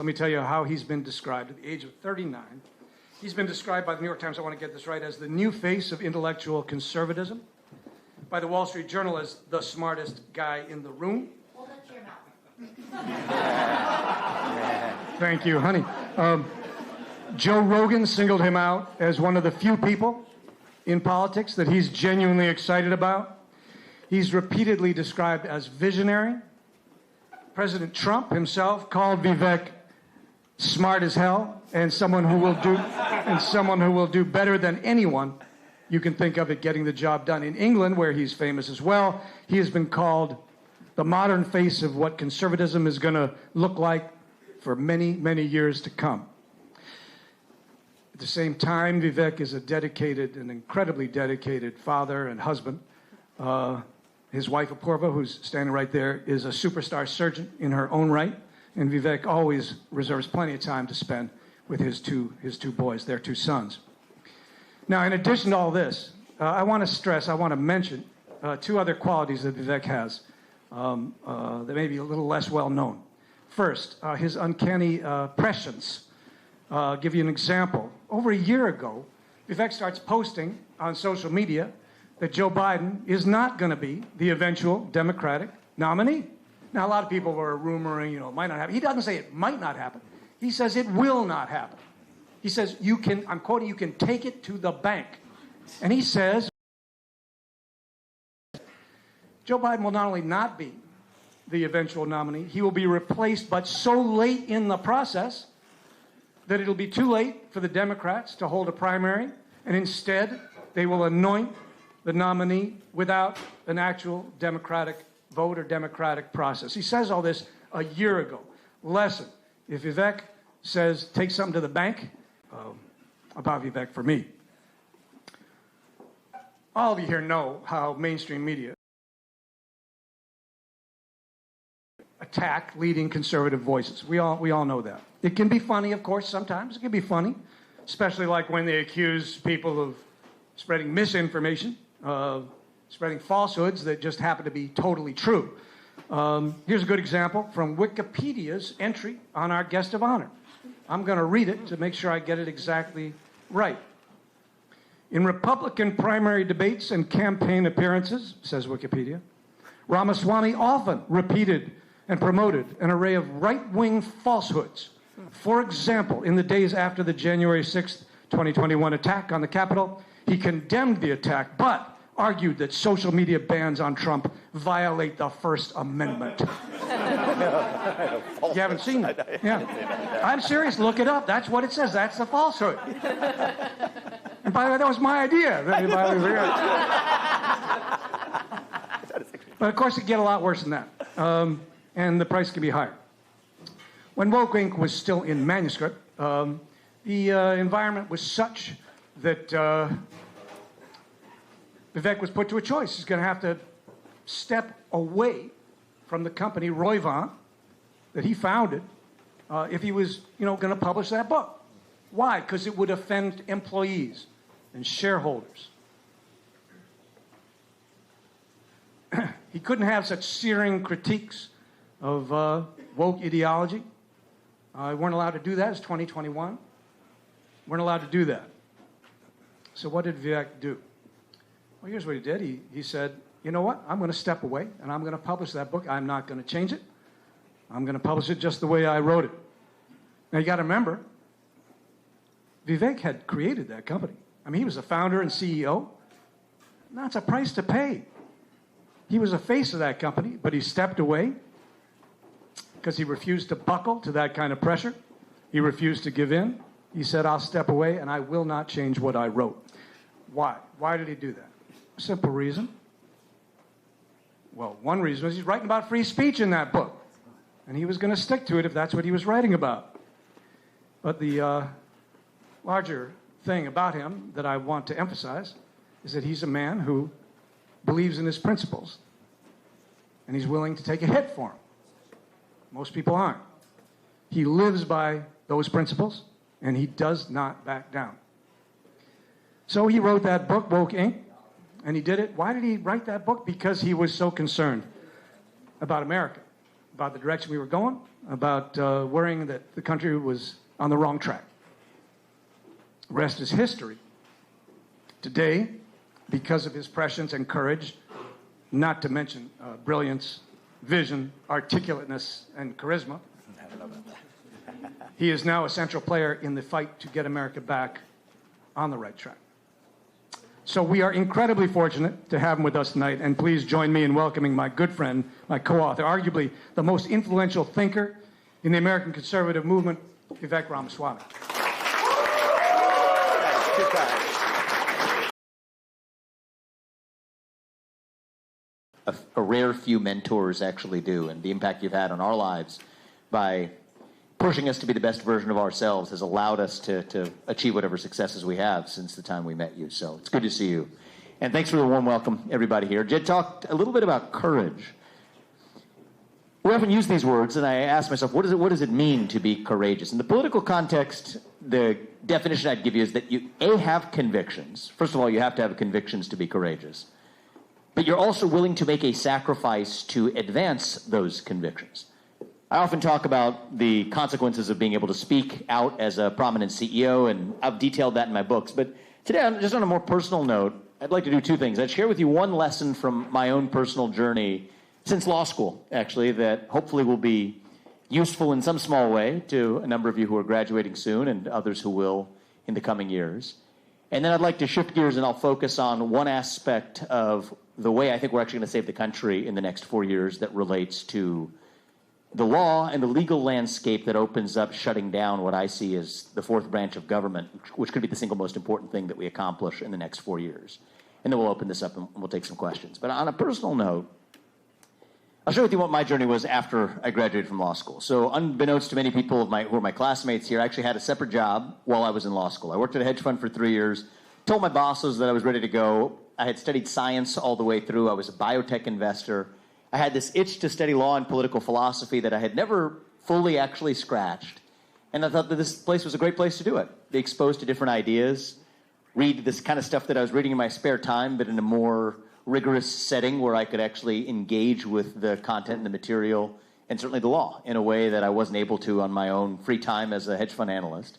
Let me tell you how he's been described. At the age of 39, he's been described by the New York Times, I want to get this right, as the new face of intellectual conservatism, by the Wall Street Journal as the smartest guy in the room. Hold it to your mouth. Thank you, honey. Joe Rogan singled him out as one of the few people in politics that he's genuinely excited about. He's repeatedly described as visionary. President Trump himself called Vivek smart as hell and someone who will do better than anyone you can think of at getting the job done. In England, where he's famous as well, he has been called the modern face of what conservatism is going to look like for many, many years to come. At the same time, Vivek is an incredibly dedicated father and husband. His wife, Apurva, who's standing right there, is a superstar surgeon in her own right, and Vivek always reserves plenty of time to spend with his two boys, their two sons. Now, in addition to all this, I want to mention two other qualities that Vivek has that may be a little less well known. First, his uncanny prescience. I'll give you an example. Over a year ago, Vivek starts posting on social media that Joe Biden is not going to be the eventual Democratic nominee. Now, a lot of people were rumoring, it might not happen. He doesn't say it might not happen. He says it will not happen. He says, I'm quoting, you can take it to the bank. And he says, Joe Biden will not only not be the eventual nominee, he will be replaced, but so late in the process that it'll be too late for the Democrats to hold a primary, and instead they will anoint the nominee without an actual Democratic vote or Democratic process. He says all this a year ago. Lesson: if Vivek says take something to the bank, about Vivek for me. All of you here know how mainstream media attack leading conservative voices. We all know that. It can be funny, of course, sometimes. It can be funny, especially like when they accuse people of spreading misinformation, spreading falsehoods that just happen to be totally true. Here's a good example from Wikipedia's entry on our guest of honor. I'm going to read it to make sure I get it exactly right. In Republican primary debates and campaign appearances, says Wikipedia, Ramaswamy often repeated and promoted an array of right-wing falsehoods. For example, in the days after the January 6th, 2021 attack on the Capitol, he condemned the attack, but argued that social media bans on Trump violate the First Amendment. You haven't seen it? Yeah. I'm serious. Look it up. That's what it says. That's the falsehood. And by the way, that was my idea. But of course, it get a lot worse than that. And the price can be higher. When Woke Inc. was still in manuscript, the environment was such that Vivek was put to a choice. He's going to have to step away from the company, Roivant, that he founded, if he was, going to publish that book. Why? Because it would offend employees and shareholders. He couldn't have such searing critiques of woke ideology. We weren't allowed to do that. It's 2021. Weren't allowed to do that. So what did Vivek do? Well, here's what he did. He said, you know what? I'm going to step away, and I'm going to publish that book. I'm not going to change it. I'm going to publish it just the way I wrote it. Now, you got to remember, Vivek had created that company. I mean, he was the founder and CEO. That's a price to pay. He was the face of that company, but he stepped away because he refused to buckle to that kind of pressure. He refused to give in. He said, I'll step away, and I will not change what I wrote. Why? Why did he do that? Simple reason. Well, one reason was he's writing about free speech in that book. And he was going to stick to it if that's what he was writing about. But the larger thing about him that I want to emphasize is that he's a man who believes in his principles. And he's willing to take a hit for them. Most people aren't. He lives by those principles, and he does not back down. So he wrote that book, Woke Inc., and he did it. Why did he write that book? Because he was so concerned about America, about the direction we were going, about worrying that the country was on the wrong track. The rest is history. Today, because of his prescience and courage, not to mention brilliance, vision, articulateness, and charisma, he is now a central player in the fight to get America back on the right track. So we are incredibly fortunate to have him with us tonight, and please join me in welcoming my good friend, my co-author, arguably the most influential thinker in the American conservative movement, Vivek Ramaswamy. A rare few mentors actually do, and the impact you've had on our lives by pushing us to be the best version of ourselves has allowed us to achieve whatever successes we have since the time we met you. So it's good to see you. And thanks for the warm welcome, everybody here. Jed talked a little bit about courage. We often use these words, and I ask myself, what does it mean to be courageous? In the political context, the definition I'd give you is that you, A, have convictions. First of all, you have to have convictions to be courageous. But you're also willing to make a sacrifice to advance those convictions. I often talk about the consequences of being able to speak out as a prominent CEO, and I've detailed that in my books. But today, just on a more personal note, I'd like to do two things. I'd share with you one lesson from my own personal journey since law school, actually, that hopefully will be useful in some small way to a number of you who are graduating soon and others who will in the coming years. And then I'd like to shift gears and I'll focus on one aspect of the way I think we're actually going to save the country in the next 4 years that relates to the law and the legal landscape that opens up shutting down what I see as the fourth branch of government, which could be the single most important thing that we accomplish in the next 4 years. And then we'll open this up and we'll take some questions. But on a personal note, I'll share with you what my journey was after I graduated from law school. So unbeknownst to many people who are my classmates here, I actually had a separate job while I was in law school. I worked at a hedge fund for 3 years, told my bosses that I was ready to go. I had studied science all the way through. I was a biotech investor. I had this itch to study law and political philosophy that I had never fully actually scratched. And I thought that this place was a great place to do it. Be exposed to different ideas, read this kind of stuff that I was reading in my spare time, but in a more rigorous setting where I could actually engage with the content and the material and certainly the law in a way that I wasn't able to on my own free time as a hedge fund analyst.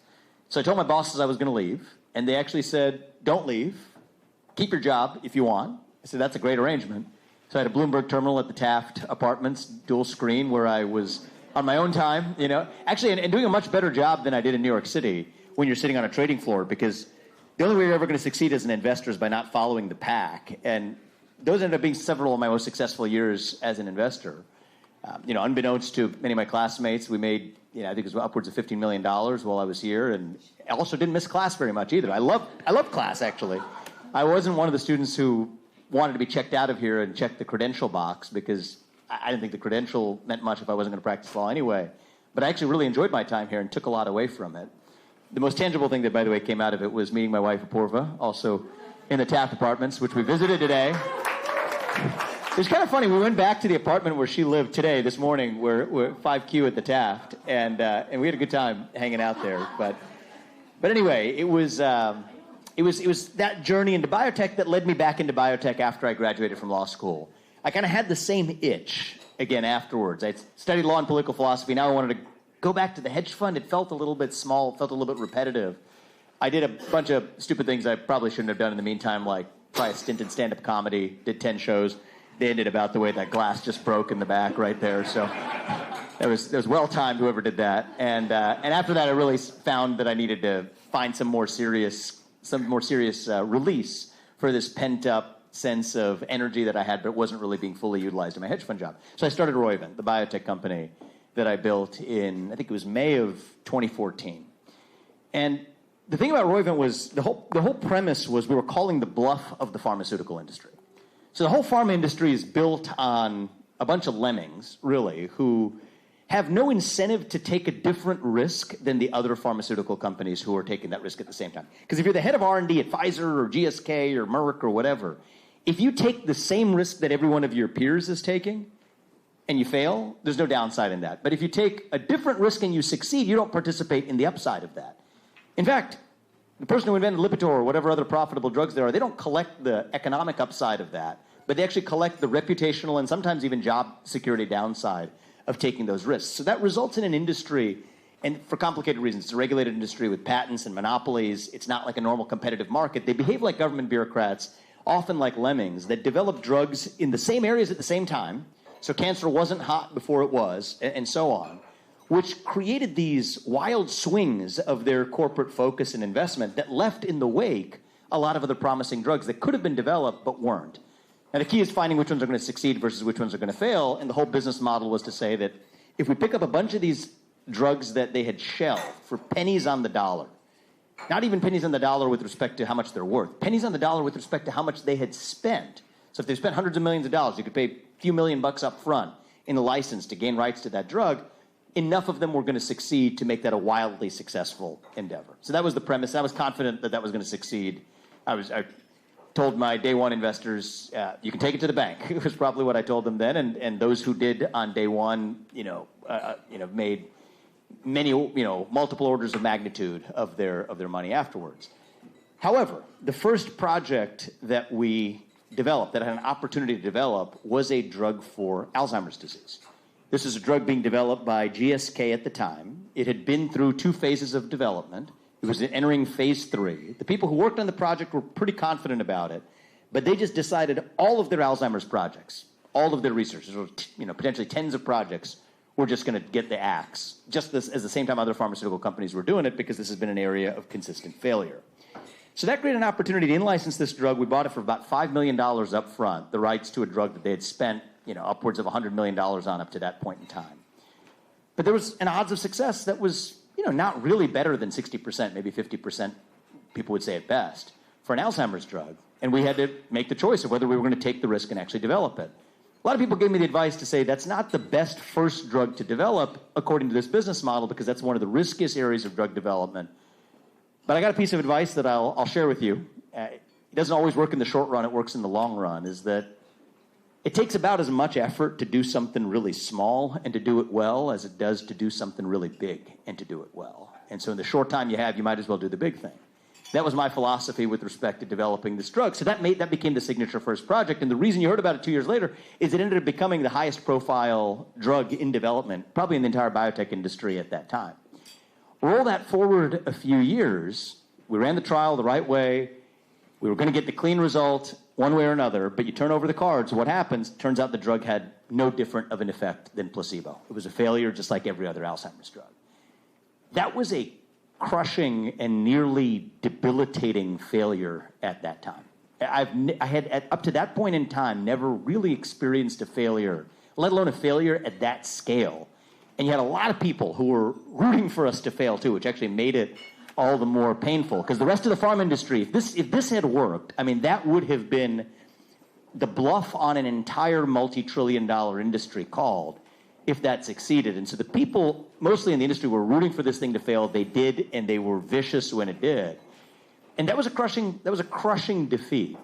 So I told my bosses I was going to leave, and they actually said, don't leave. Keep your job if you want. I said, that's a great arrangement. So I had a Bloomberg terminal at the Taft Apartments, dual screen, where I was on my own time, actually, and doing a much better job than I did in New York City when you're sitting on a trading floor, because the only way you're ever going to succeed as an investor is by not following the pack. And those ended up being several of my most successful years as an investor. Unbeknownst to many of my classmates, we made, I think it was upwards of $15 million while I was here, and I also didn't miss class very much either. I loved class, actually. I wasn't one of the students who wanted to be checked out of here and check the credential box because I didn't think the credential meant much if I wasn't going to practice law anyway. But I actually really enjoyed my time here and took a lot away from it. The most tangible thing that, by the way, came out of it was meeting my wife, Apurva, also in the Taft Apartments, which we visited today. It was kind of funny. We went back to the apartment where she lived today, this morning. We're 5Q at the Taft, and we had a good time hanging out there. But anyway, it was that journey into biotech that led me back into biotech after I graduated from law school. I kind of had the same itch again afterwards. I studied law and political philosophy. Now I wanted to go back to the hedge fund. It felt a little bit small, felt a little bit repetitive. I did a bunch of stupid things I probably shouldn't have done in the meantime, like try a stint in stand-up comedy, did 10 shows. They ended about the way that glass just broke in the back right there. So it was well-timed, whoever did that. And after that, I really found that I needed to find some more serious release for this pent-up sense of energy that I had, but it wasn't really being fully utilized in my hedge fund job. So I started Roivant, the biotech company that I built in, I think it was May of 2014. And the thing about Roivant was the whole premise was we were calling the bluff of the pharmaceutical industry. So the whole pharma industry is built on a bunch of lemmings, really, who have no incentive to take a different risk than the other pharmaceutical companies who are taking that risk at the same time. Because if you're the head of R&D at Pfizer or GSK or Merck or whatever, if you take the same risk that every one of your peers is taking and you fail, there's no downside in that. But if you take a different risk and you succeed, you don't participate in the upside of that. In fact, the person who invented Lipitor or whatever other profitable drugs there are, they don't collect the economic upside of that, but they actually collect the reputational and sometimes even job security downside of taking those risks. So that results in an industry, and for complicated reasons, it's a regulated industry with patents and monopolies. It's not like a normal competitive market. They behave like government bureaucrats, often like lemmings, that develop drugs in the same areas at the same time. So cancer wasn't hot before it was, and so on, which created these wild swings of their corporate focus and investment that left in the wake a lot of other promising drugs that could have been developed but weren't. Now, the key is finding which ones are going to succeed versus which ones are going to fail, and the whole business model was to say that if we pick up a bunch of these drugs that they had shelved for pennies on the dollar, not even pennies on the dollar with respect to how much they're worth, pennies on the dollar with respect to how much they had spent. So if they spent hundreds of millions of dollars, you could pay a few $million up front in a license to gain rights to that drug. Enough of them were going to succeed to make that a wildly successful endeavor. So that was the premise. I was confident that that was going to succeed. I told my day one investors, you can take it to the bank. It was probably what I told them then. And those who did on day one, made many, multiple orders of magnitude of their money afterwards. However, the first project that we developed, that I had an opportunity to develop, was a drug for Alzheimer's disease. This is a drug being developed by GSK at the time. It had been through 2 phases of development. It was entering phase 3. The people who worked on the project were pretty confident about it, but they just decided all of their Alzheimer's projects, all of their research, potentially tens of projects, were just going to get the axe, just as the same time other pharmaceutical companies were doing it, because this has been an area of consistent failure. So that created an opportunity to in-license this drug. We bought it for about $5 million up front, the rights to a drug that they had spent upwards of $100 million on up to that point in time. But there was an odds of success that was, not really better than 60%, maybe 50%, people would say at best, for an Alzheimer's drug. And we had to make the choice of whether we were going to take the risk and actually develop it. A lot of people gave me the advice to say that's not the best first drug to develop according to this business model, because that's one of the riskiest areas of drug development. But I got a piece of advice that I'll share with you. It doesn't always work in the short run, it works in the long run, is that it takes about as much effort to do something really small and to do it well as it does to do something really big and to do it well. And so in the short time you have, you might as well do the big thing. That was my philosophy with respect to developing this drug. So that became the signature first project. And the reason you heard about it 2 years later is it ended up becoming the highest profile drug in development, probably in the entire biotech industry at that time. Roll that forward a few years. We ran the trial the right way. We were going to get the clean result one way or another, but you turn over the cards, what happens? Turns out the drug had no different of an effect than placebo. It was a failure just like every other Alzheimer's drug. That was a crushing and nearly debilitating failure at that time. I had, up to that point in time, never really experienced a failure, let alone a failure at that scale. And you had a lot of people who were rooting for us to fail too, which actually made it all the more painful. Because the rest of the pharma industry, if this had worked, that would have been the bluff on an entire multi-trillion-dollar industry called, if that succeeded. And so the people, mostly in the industry, were rooting for this thing to fail. They did, and they were vicious when it did. And that was a crushing defeat.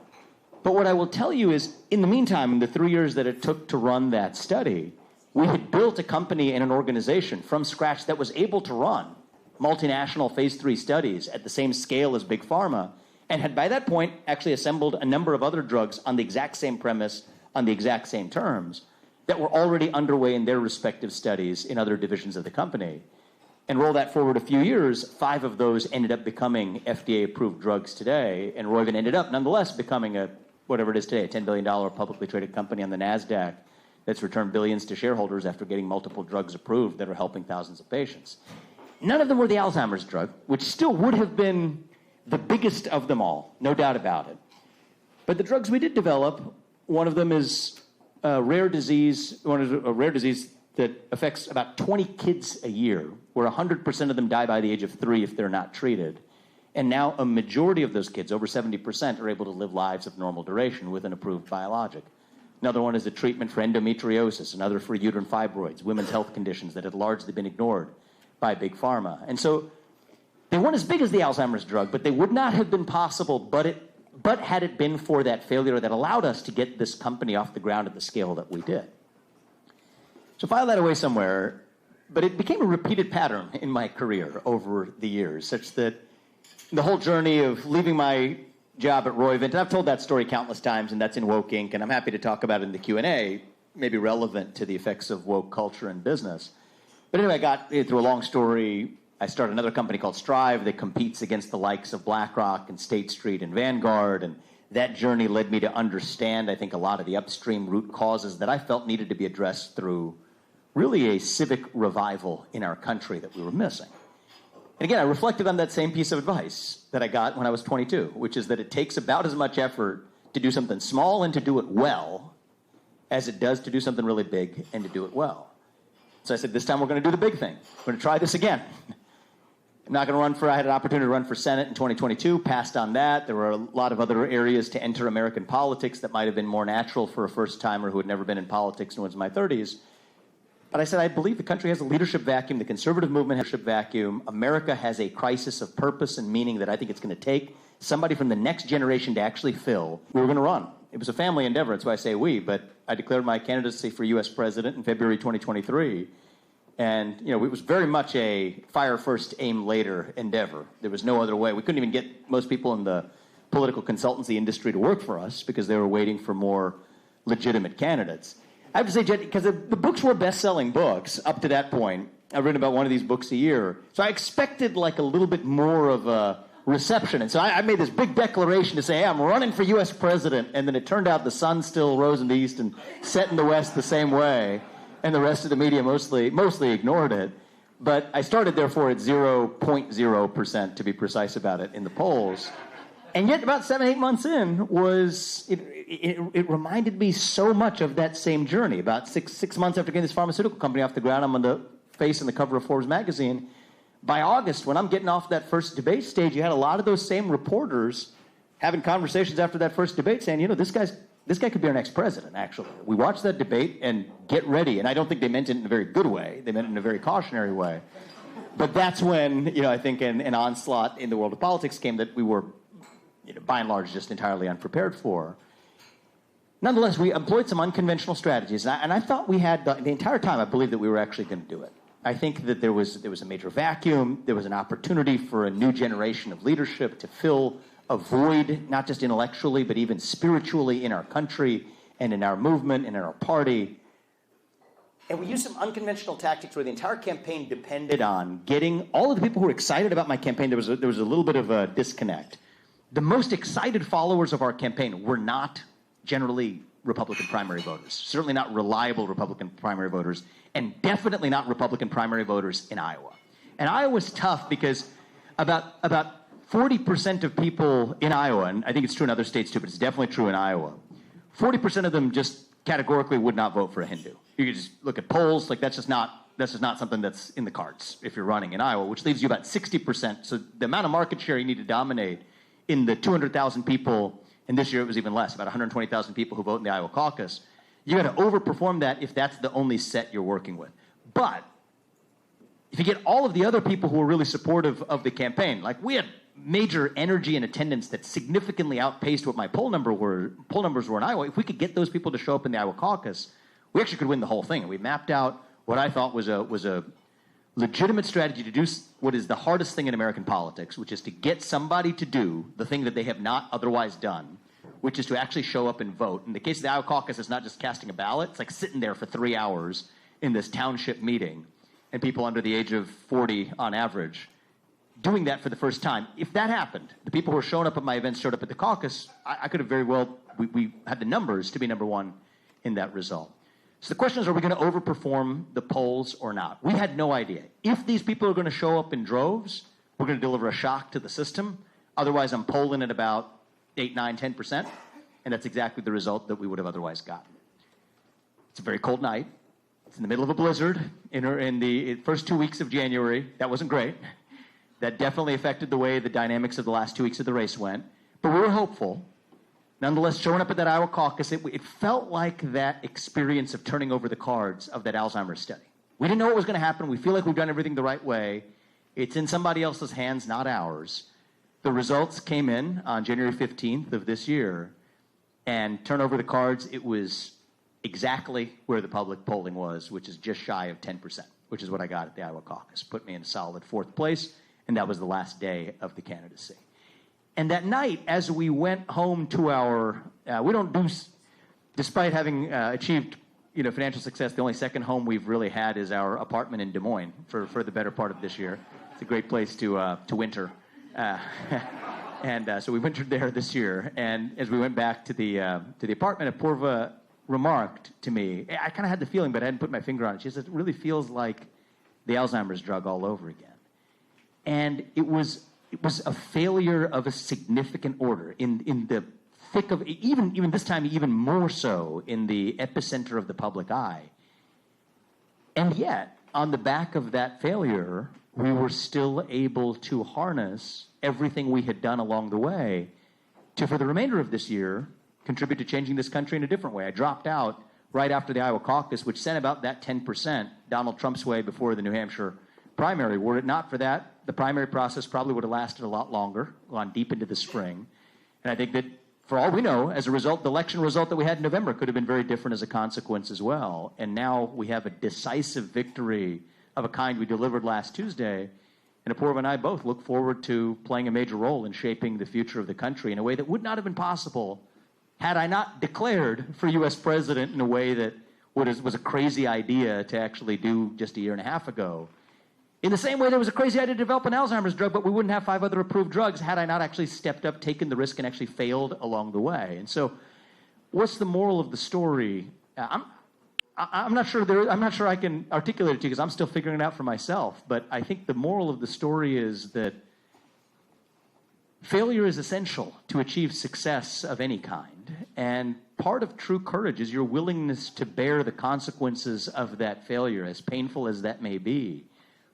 But what I will tell you is, in the meantime, in the 3 years that it took to run that study, we had built a company and an organization from scratch that was able to run multinational phase 3 studies at the same scale as Big Pharma, and had by that point actually assembled a number of other drugs on the exact same premise, on the exact same terms, that were already underway in their respective studies in other divisions of the company. And roll that forward a few years, 5 of those ended up becoming FDA-approved drugs today, and Roivant ended up nonetheless becoming whatever it is today, a $10 billion publicly traded company on the NASDAQ that's returned billions to shareholders after getting multiple drugs approved that are helping thousands of patients. None of them were the Alzheimer's drug, which still would have been the biggest of them all, no doubt about it. But the drugs we did develop, one of them is a rare disease that affects about 20 kids a year, where 100% of them die by the age of 3 if they're not treated. And now a majority of those kids, over 70%, are able to live lives of normal duration with an approved biologic. Another one is a treatment for endometriosis, another for uterine fibroids, women's health conditions that had largely been ignored by Big Pharma. And so they weren't as big as the Alzheimer's drug, but they would not have been possible but had it been for that failure that allowed us to get this company off the ground at the scale that we did. So file that away somewhere, but it became a repeated pattern in my career over the years, such that the whole journey of leaving my job at Roivant, and I've told that story countless times, and that's in Woke Inc., and I'm happy to talk about it in the Q&A, maybe relevant to the effects of woke culture and business. But anyway, I got through a long story. I started another company called Strive that competes against the likes of BlackRock and State Street and Vanguard. And that journey led me to understand, I think, a lot of the upstream root causes that I felt needed to be addressed through really a civic revival in our country that we were missing. And again, I reflected on that same piece of advice that I got when I was 22, which is that it takes about as much effort to do something small and to do it well as it does to do something really big and to do it well. So I said, this time we're going to do the big thing. We're going to try this again. I'm not going to I had an opportunity to run for Senate in 2022, passed on that. There were a lot of other areas to enter American politics that might have been more natural for a first-timer who had never been in politics and was in my 30s. But I said, I believe the country has a leadership vacuum. The conservative movement has a leadership vacuum. America has a crisis of purpose and meaning that I think it's going to take somebody from the next generation to actually fill. We were going to run. It was a family endeavor. That's why I say we. But I declared my candidacy for U.S. president in February 2023. And, it was very much a fire first, aim later endeavor. There was no other way. We couldn't even get most people in the political consultancy industry to work for us because they were waiting for more legitimate candidates. I have to say, Jed, because the books were best-selling books up to that point. I've written about one of these books a year. So I expected like a little bit more of a reception. And so I made this big declaration to say, hey, I'm running for U.S. president. And then it turned out the sun still rose in the east and set in the west the same way. And the rest of the media mostly ignored it. But I started, therefore, at 0.0%, to be precise about it, in the polls. And yet, about 7-8 months in, it reminded me so much of that same journey. About six months after getting this pharmaceutical company off the ground, I'm on the face and the cover of Forbes magazine. By August, when I'm getting off that first debate stage, you had a lot of those same reporters having conversations after that first debate saying, this guy could be our next president, actually. We watched that debate and get ready. And I don't think they meant it in a very good way. They meant it in a very cautionary way. But that's when, I think an onslaught in the world of politics came that we were, by and large, just entirely unprepared for. Nonetheless, we employed some unconventional strategies. And I thought we had, the entire time, I believed that we were actually going to do it. I think that there was a major vacuum. There was an opportunity for a new generation of leadership to fill a void, not just intellectually, but even spiritually in our country and in our movement and in our party. And we used some unconventional tactics where the entire campaign depended on getting all of the people who were excited about my campaign. There was a little bit of a disconnect. The most excited followers of our campaign were not generally Republican primary voters, certainly not reliable Republican primary voters, and definitely not Republican primary voters in Iowa. And Iowa's tough because about 40% of people in Iowa, and I think it's true in other states too, but it's definitely true in Iowa, 40% of them just categorically would not vote for a Hindu. You could just look at polls, like that's just not something that's in the cards if you're running in Iowa, which leaves you about 60%. So the amount of market share you need to dominate in the 200,000 people, and this year it was even less, about 120,000 people who vote in the Iowa caucus, you got to overperform that if that's the only set you're working with. But if you get all of the other people who are really supportive of the campaign, like we had major energy and attendance that significantly outpaced what my poll numbers were in Iowa. If we could get those people to show up in the Iowa caucus, we actually could win the whole thing. And we mapped out what I thought was a legitimate strategy to do what is the hardest thing in American politics, which is to get somebody to do the thing that they have not otherwise done, which is to actually show up and vote. In the case of the Iowa caucus, it's not just casting a ballot. It's like sitting there for 3 hours in this township meeting, and people under the age of 40 on average doing that for the first time. If that happened, the people who were showing up at my events showed up at the caucus, I could have very well, we had the numbers to be number one in that result. So the question is, are we going to overperform the polls or not? We had no idea. If these people are going to show up in droves, we're going to deliver a shock to the system. Otherwise, I'm polling at about 8, 9, 10%, and that's exactly the result that we would have otherwise gotten. It's a very cold night. It's in the middle of a blizzard in the first 2 weeks of January. That wasn't great. That definitely affected the way the dynamics of the last 2 weeks of the race went. But we were hopeful. Nonetheless, showing up at that Iowa caucus, it felt like that experience of turning over the cards of that Alzheimer's study. We didn't know what was going to happen. We feel like we've done everything the right way. It's in somebody else's hands, not ours. The results came in on January 15th of this year, and turn over the cards, it was exactly where the public polling was, which is just shy of 10%, which is what I got at the Iowa caucus. Put me in solid 4th place, and that was the last day of the candidacy. And that night, as we went home to our, despite having achieved financial success, the only second home we've really had is our apartment in Des Moines for the better part of this year. It's a great place to winter. So we wintered there this year. And as we went back to the apartment, Apurva remarked to me, I kind of had the feeling, but I hadn't put my finger on it. She said, it really feels like the Alzheimer's drug all over again. And it was a failure of a significant order in the thick of, even this time, even more so in the epicenter of the public eye. And yet, on the back of that failure, we were still able to harness everything we had done along the way to, for the remainder of this year, contribute to changing this country in a different way. I dropped out right after the Iowa caucus, which sent about that 10% Donald Trump's way before the New Hampshire primary. Were it not for that, the primary process probably would have lasted a lot longer, gone deep into the spring. And I think that, for all we know, as a result, the election result that we had in November could have been very different as a consequence as well. And now we have a decisive victory of a kind we delivered last Tuesday. And Apurva and I both look forward to playing a major role in shaping the future of the country in a way that would not have been possible had I not declared for U.S. president in a way that was a crazy idea to actually do just a year and a half ago. In the same way, there was a crazy idea to develop an Alzheimer's drug, but we wouldn't have 5 other approved drugs had I not actually stepped up, taken the risk, and actually failed along the way. And so, what's the moral of the story? I'm not sure I can articulate it to you because I'm still figuring it out for myself. But I think the moral of the story is that failure is essential to achieve success of any kind. And part of true courage is your willingness to bear the consequences of that failure, as painful as that may be,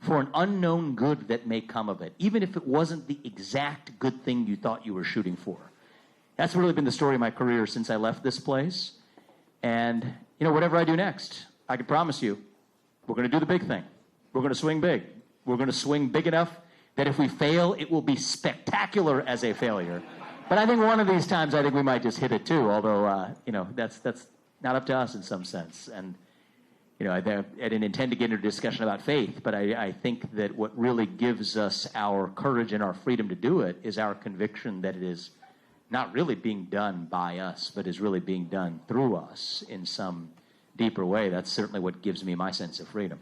for an unknown good that may come of it, even if it wasn't the exact good thing you thought you were shooting for. That's really been the story of my career since I left this place. And, whatever I do next, I can promise you, we're going to do the big thing. We're going to swing big. We're going to swing big enough that if we fail, it will be spectacular as a failure. But I think one of these times, I think we might just hit it too, although, that's not up to us in some sense. And, I didn't intend to get into a discussion about faith, but I think that what really gives us our courage and our freedom to do it is our conviction that it is not really being done by us, but is really being done through us in some deeper way. That's certainly what gives me my sense of freedom.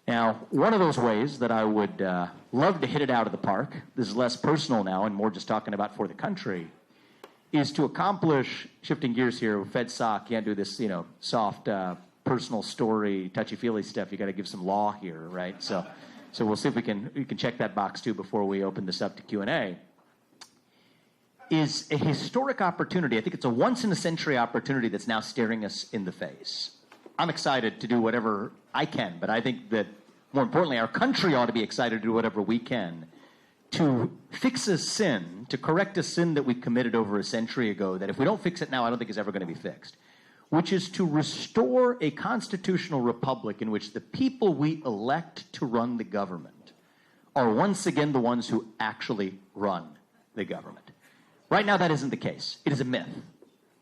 Now, one of those ways that I would love to hit it out of the park, this is less personal now and more just talking about for the country, is to accomplish, shifting gears here, FedSoc, can't do this, soft personal story, touchy-feely stuff. You got to give some law here, right? So we'll see if we can check that box too before we open this up to Q&A. Is a historic opportunity. I think it's a once-in-a-century opportunity that's now staring us in the face. I'm excited to do whatever I can, but I think that, more importantly, our country ought to be excited to do whatever we can to fix a sin, to correct a sin that we committed over a century ago that if we don't fix it now, I don't think is ever going to be fixed, which is to restore a constitutional republic in which the people we elect to run the government are once again the ones who actually run the government. Right now, that isn't the case. It is a myth.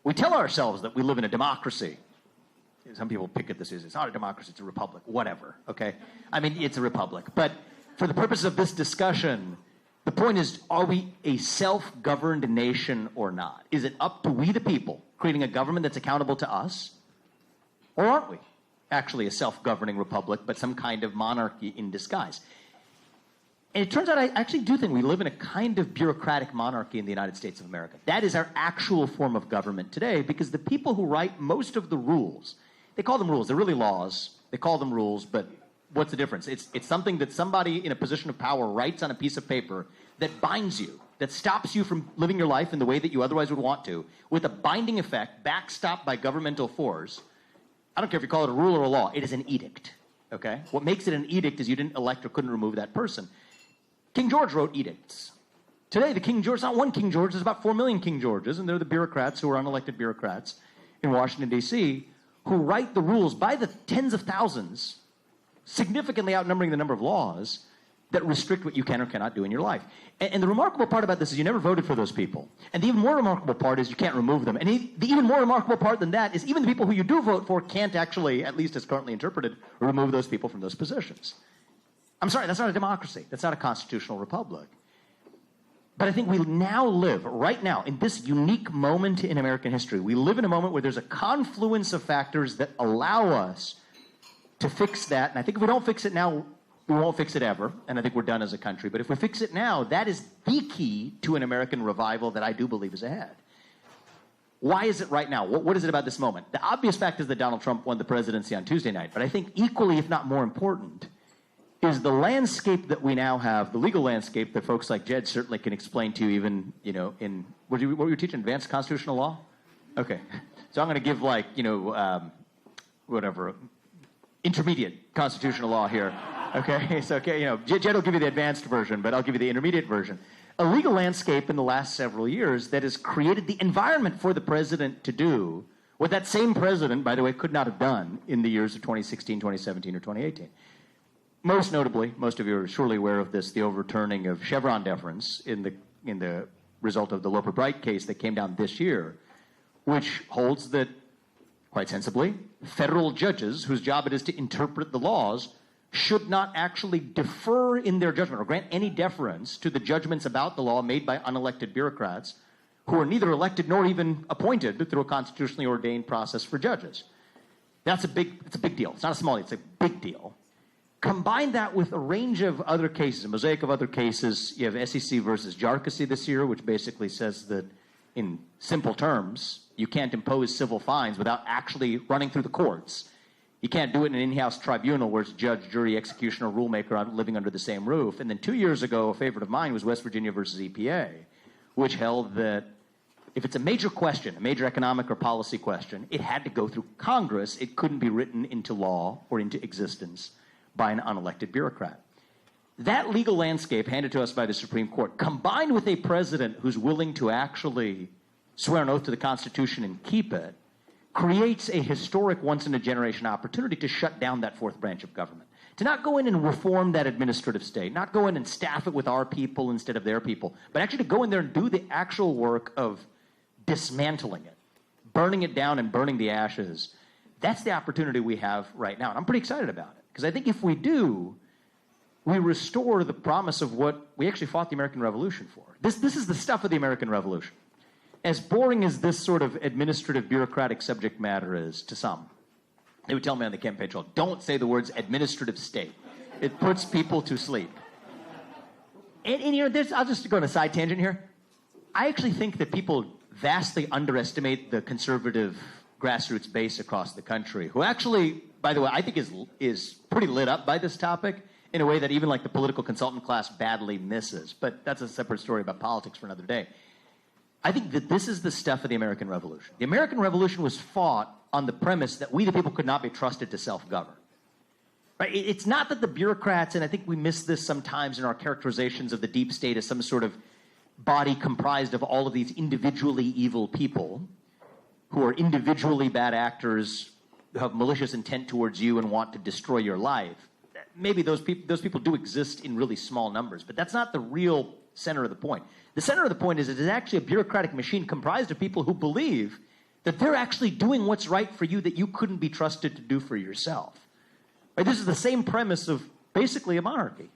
We tell ourselves that we live in a democracy. Some people pick at this as it's not a democracy, it's a republic. Whatever, okay? I mean, it's a republic. But for the purpose of this discussion, the point is, are we a self-governed nation or not? Is it up to we the people creating a government that's accountable to us? Or aren't we actually a self-governing republic, but some kind of monarchy in disguise? And it turns out I actually do think we live in a kind of bureaucratic monarchy in the United States of America. That is our actual form of government today, because the people who write most of the rules, they call them rules, they're really laws, they call them rules, but what's the difference? It's something that somebody in a position of power writes on a piece of paper that binds you, that stops you from living your life in the way that you otherwise would want to, with a binding effect, backstopped by governmental force. I don't care if you call it a rule or a law, it is an edict, okay? What makes it an edict is you didn't elect or couldn't remove that person. King George wrote edicts. Today, the King George, not one King George, there's about 4 million King Georges, and they're the bureaucrats who are unelected bureaucrats in Washington, D.C., who write the rules by the tens of thousands, significantly outnumbering the number of laws that restrict what you can or cannot do in your life. And the remarkable part about this is you never voted for those people. And the even more remarkable part is you can't remove them. And the even more remarkable part than that is even the people who you do vote for can't actually, at least as currently interpreted, remove those people from those positions. I'm sorry, that's not a democracy. That's not a constitutional republic. But I think we now live, right now, in this unique moment in American history, we live in a moment where there's a confluence of factors that allow us to fix that. And I think if we don't fix it now, we won't fix it ever. And I think we're done as a country. But if we fix it now, that is the key to an American revival that I do believe is ahead. Why is it right now? What is it about this moment? The obvious fact is that Donald Trump won the presidency on Tuesday night. But I think equally, if not more important, is the landscape that we now have, the legal landscape that folks like Jed certainly can explain to you, even, in, what were you teaching, advanced constitutional law? Okay. So I'm going to give, intermediate constitutional law here. Okay? So, Jed will give you the advanced version, but I'll give you the intermediate version. A legal landscape in the last several years that has created the environment for the president to do what that same president, by the way, could not have done in the years of 2016, 2017, or 2018. Most notably, most of you are surely aware of this, the overturning of Chevron deference in the result of the Loper-Bright case that came down this year, which holds that, quite sensibly, federal judges whose job it is to interpret the laws should not actually defer in their judgment or grant any deference to the judgments about the law made by unelected bureaucrats who are neither elected nor even appointed through a constitutionally ordained process for judges. It's a big deal. It's not a small deal. It's a big deal. Combine that with a range of other cases, a mosaic of other cases. You have SEC versus bureaucracy this year, which basically says that, in simple terms, you can't impose civil fines without actually running through the courts. You can't do it in an in-house tribunal where it's judge, jury, executioner, rulemaker living under the same roof. And then 2 years ago, a favorite of mine was West Virginia versus EPA, which held that if it's a major question, a major economic or policy question, it had to go through Congress. It couldn't be written into law or into existence by an unelected bureaucrat. That legal landscape handed to us by the Supreme Court, combined with a president who's willing to actually swear an oath to the Constitution and keep it, creates a historic once-in-a-generation opportunity to shut down that fourth branch of government. To not go in and reform that administrative state, not go in and staff it with our people instead of their people, but actually to go in there and do the actual work of dismantling it, burning it down and burning the ashes. That's the opportunity we have right now, and I'm pretty excited about it. Because I think if we do, we restore the promise of what we actually fought the American Revolution for. This is the stuff of the American Revolution. As boring as this sort of administrative, bureaucratic subject matter is to some, they would tell me on the campaign trail, don't say the words administrative state. It puts people to sleep. And I'll just go on a side tangent here. I actually think that people vastly underestimate the conservative grassroots base across the country, who actually, by the way, I think is pretty lit up by this topic in a way that even the political consultant class badly misses. But that's a separate story about politics for another day. I think that this is the stuff of the American Revolution. The American Revolution was fought on the premise that we the people could not be trusted to self-govern. Right? It's not that the bureaucrats, and I think we miss this sometimes in our characterizations of the deep state as some sort of body comprised of all of these individually evil people who are individually bad actors who have malicious intent towards you and want to destroy your life. Maybe those people do exist in really small numbers, but that's not the real center of the point. The center of the point is it is actually a bureaucratic machine comprised of people who believe that they're actually doing what's right for you that you couldn't be trusted to do for yourself. Right? This is the same premise of basically a monarchy.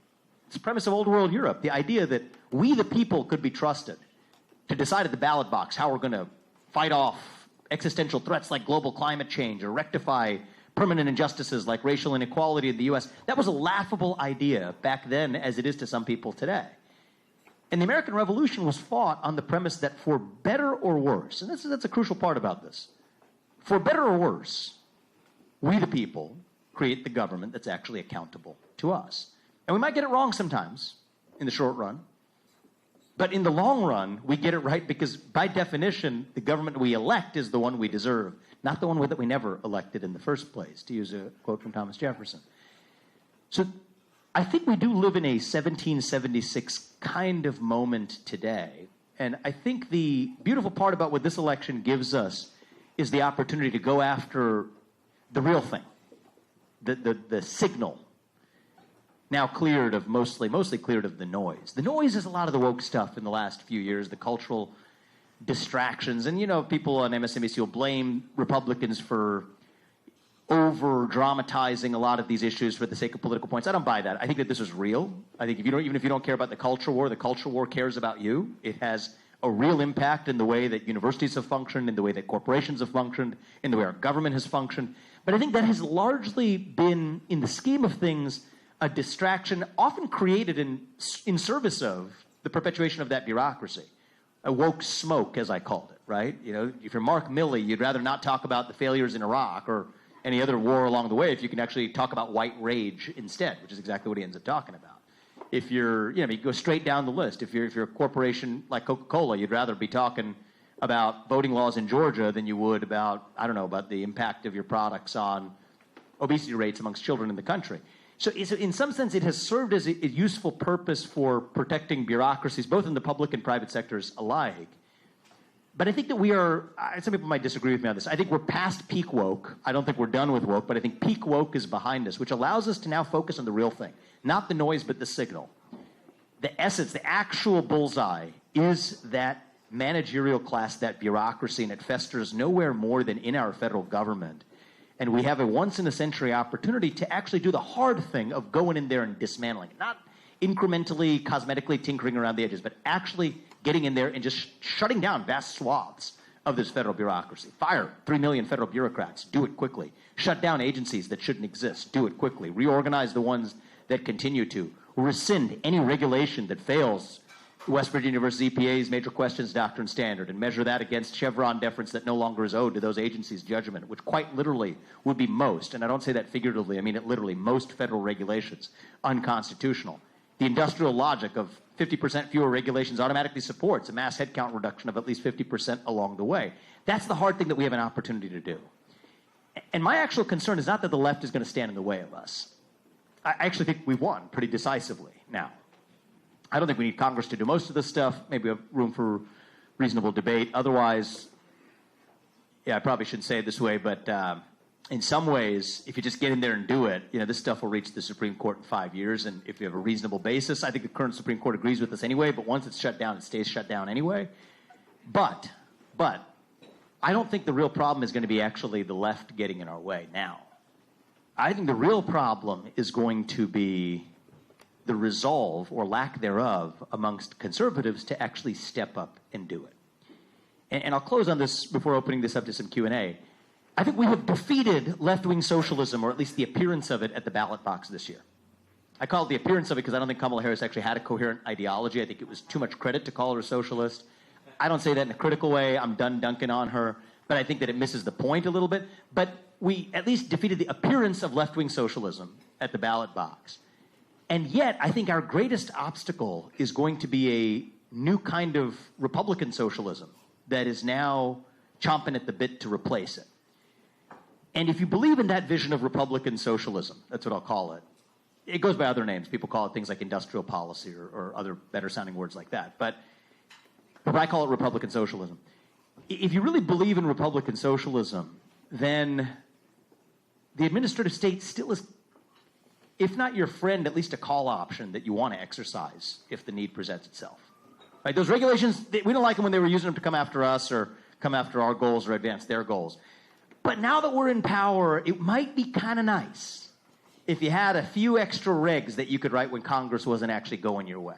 It's the premise of old world Europe, the idea that we the people could be trusted to decide at the ballot box how we're going to fight off existential threats like global climate change or rectify permanent injustices like racial inequality in the U.S. That was a laughable idea back then as it is to some people today. And the American Revolution was fought on the premise that for better or worse, and that's a crucial part about this, for better or worse, we the people create the government that's actually accountable to us. And we might get it wrong sometimes in the short run, but in the long run, we get it right because by definition, the government we elect is the one we deserve, not the one that we never elected in the first place, to use a quote from Thomas Jefferson. So I think we do live in a 1776 kind of moment today. And I think the beautiful part about what this election gives us is the opportunity to go after the real thing, the signal, now cleared of mostly cleared of the noise. The noise is a lot of the woke stuff in the last few years, the cultural distractions. And, people on MSNBC will blame Republicans for over-dramatizing a lot of these issues for the sake of political points. I don't buy that. I think that this is real. I think even if you don't care about the culture war cares about you. It has a real impact in the way that universities have functioned, in the way that corporations have functioned, in the way our government has functioned. But I think that has largely been, in the scheme of things, a distraction often created in service of the perpetuation of that bureaucracy. A woke smoke, as I called it, right? You know, if you're Mark Milley, you'd rather not talk about the failures in Iraq or any other war along the way if you can actually talk about white rage instead, which is exactly what he ends up talking about. If you're, you go straight down the list. If you're a corporation like Coca-Cola, you'd rather be talking about voting laws in Georgia than you would about, I don't know, about the impact of your products on obesity rates amongst children in the country. So in some sense, it has served as a useful purpose for protecting bureaucracies, both in the public and private sectors alike. But I think that we are, some people might disagree with me on this, I think we're past peak woke. I don't think we're done with woke, but I think peak woke is behind us, which allows us to now focus on the real thing. Not the noise, but the signal. The essence, the actual bullseye is that managerial class, that bureaucracy, and it festers nowhere more than in our federal government. And we have a once-in-a-century opportunity to actually do the hard thing of going in there and dismantling it. Not incrementally, cosmetically tinkering around the edges, but actually getting in there and just shutting down vast swaths of this federal bureaucracy. Fire 3 million federal bureaucrats. Do it quickly. Shut down agencies that shouldn't exist. Do it quickly. Reorganize the ones that continue to. Rescind any regulation that fails West Virginia University EPA's major questions doctrine standard and measure that against Chevron deference that no longer is owed to those agencies' judgment, which quite literally would be most, and I don't say that figuratively, I mean it literally, most federal regulations unconstitutional. The industrial logic of 50% fewer regulations automatically supports a mass headcount reduction of at least 50% along the way. That's the hard thing that we have an opportunity to do. And my actual concern is not that the left is going to stand in the way of us. I actually think we won pretty decisively now. I don't think we need Congress to do most of this stuff. Maybe we have room for reasonable debate. Otherwise, I probably shouldn't say it this way, but in some ways, if you just get in there and do it, this stuff will reach the Supreme Court in 5 years. And if you have a reasonable basis, I think the current Supreme Court agrees with us anyway, but once it's shut down, it stays shut down anyway. But I don't think the real problem is going to be actually the left getting in our way now. I think the real problem is going to be the resolve or lack thereof amongst conservatives to actually step up and do it. And I'll close on this before opening this up to some Q&A. I think we have defeated left-wing socialism, or at least the appearance of it, at the ballot box this year. I call it the appearance of it because I don't think Kamala Harris actually had a coherent ideology. I think it was too much credit to call her a socialist. I don't say that in a critical way. I'm done dunking on her. But I think that it misses the point a little bit. But we at least defeated the appearance of left-wing socialism at the ballot box. And yet, I think our greatest obstacle is going to be a new kind of Republican socialism that is now chomping at the bit to replace it. And if you believe in that vision of Republican socialism, that's what I'll call it. It goes by other names. People call it things like industrial policy or other better-sounding words like that. But I call it Republican socialism. If you really believe in Republican socialism, then the administrative state still is, if not your friend, at least a call option that you want to exercise if the need presents itself. Right? Those regulations, we don't like them when they were using them to come after us or come after our goals or advance their goals. But now that we're in power, it might be kind of nice if you had a few extra regs that you could write when Congress wasn't actually going your way.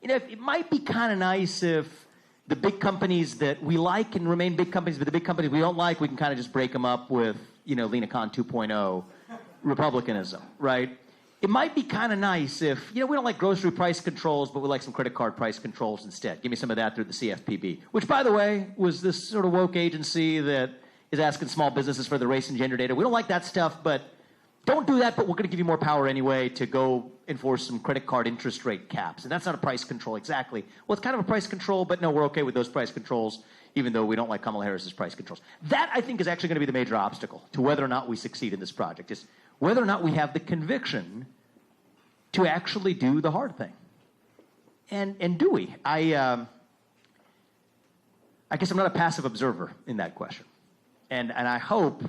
It might be kind of nice if the big companies that we like can remain big companies, but the big companies we don't like, we can kind of just break them up with, Lena Khan 2.0 republicanism, right? It might be kind of nice if, we don't like grocery price controls, but we like some credit card price controls instead. Give me some of that through the CFPB, which, by the way, was this sort of woke agency that is asking small businesses for the race and gender data. We don't like that stuff, but don't do that, but we're going to give you more power anyway to go enforce some credit card interest rate caps. And that's not a price control, exactly. Well, it's kind of a price control, but no, we're okay with those price controls, even though we don't like Kamala Harris's price controls. That, I think, is actually going to be the major obstacle to whether or not we succeed in this project, is whether or not we have the conviction to actually do the hard thing. And do we? I guess I'm not a passive observer in that question. And I hope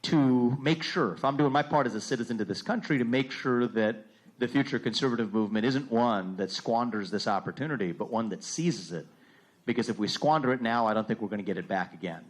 to make sure, if I'm doing my part as a citizen to this country, to make sure that the future conservative movement isn't one that squanders this opportunity, but one that seizes it. Because if we squander it now, I don't think we're going to get it back again.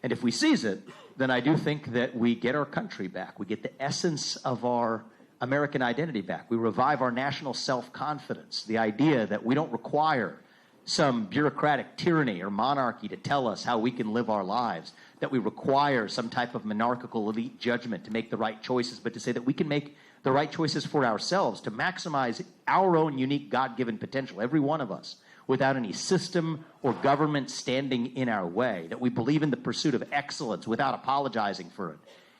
And if we seize it, then I do think that we get our country back. We get the essence of our American identity back. We revive our national self-confidence, the idea that we don't require some bureaucratic tyranny or monarchy to tell us how we can live our lives, that we require some type of monarchical elite judgment to make the right choices, but to say that we can make the right choices for ourselves to maximize our own unique God-given potential, every one of us, without any system or government standing in our way, that we believe in the pursuit of excellence without apologizing for it,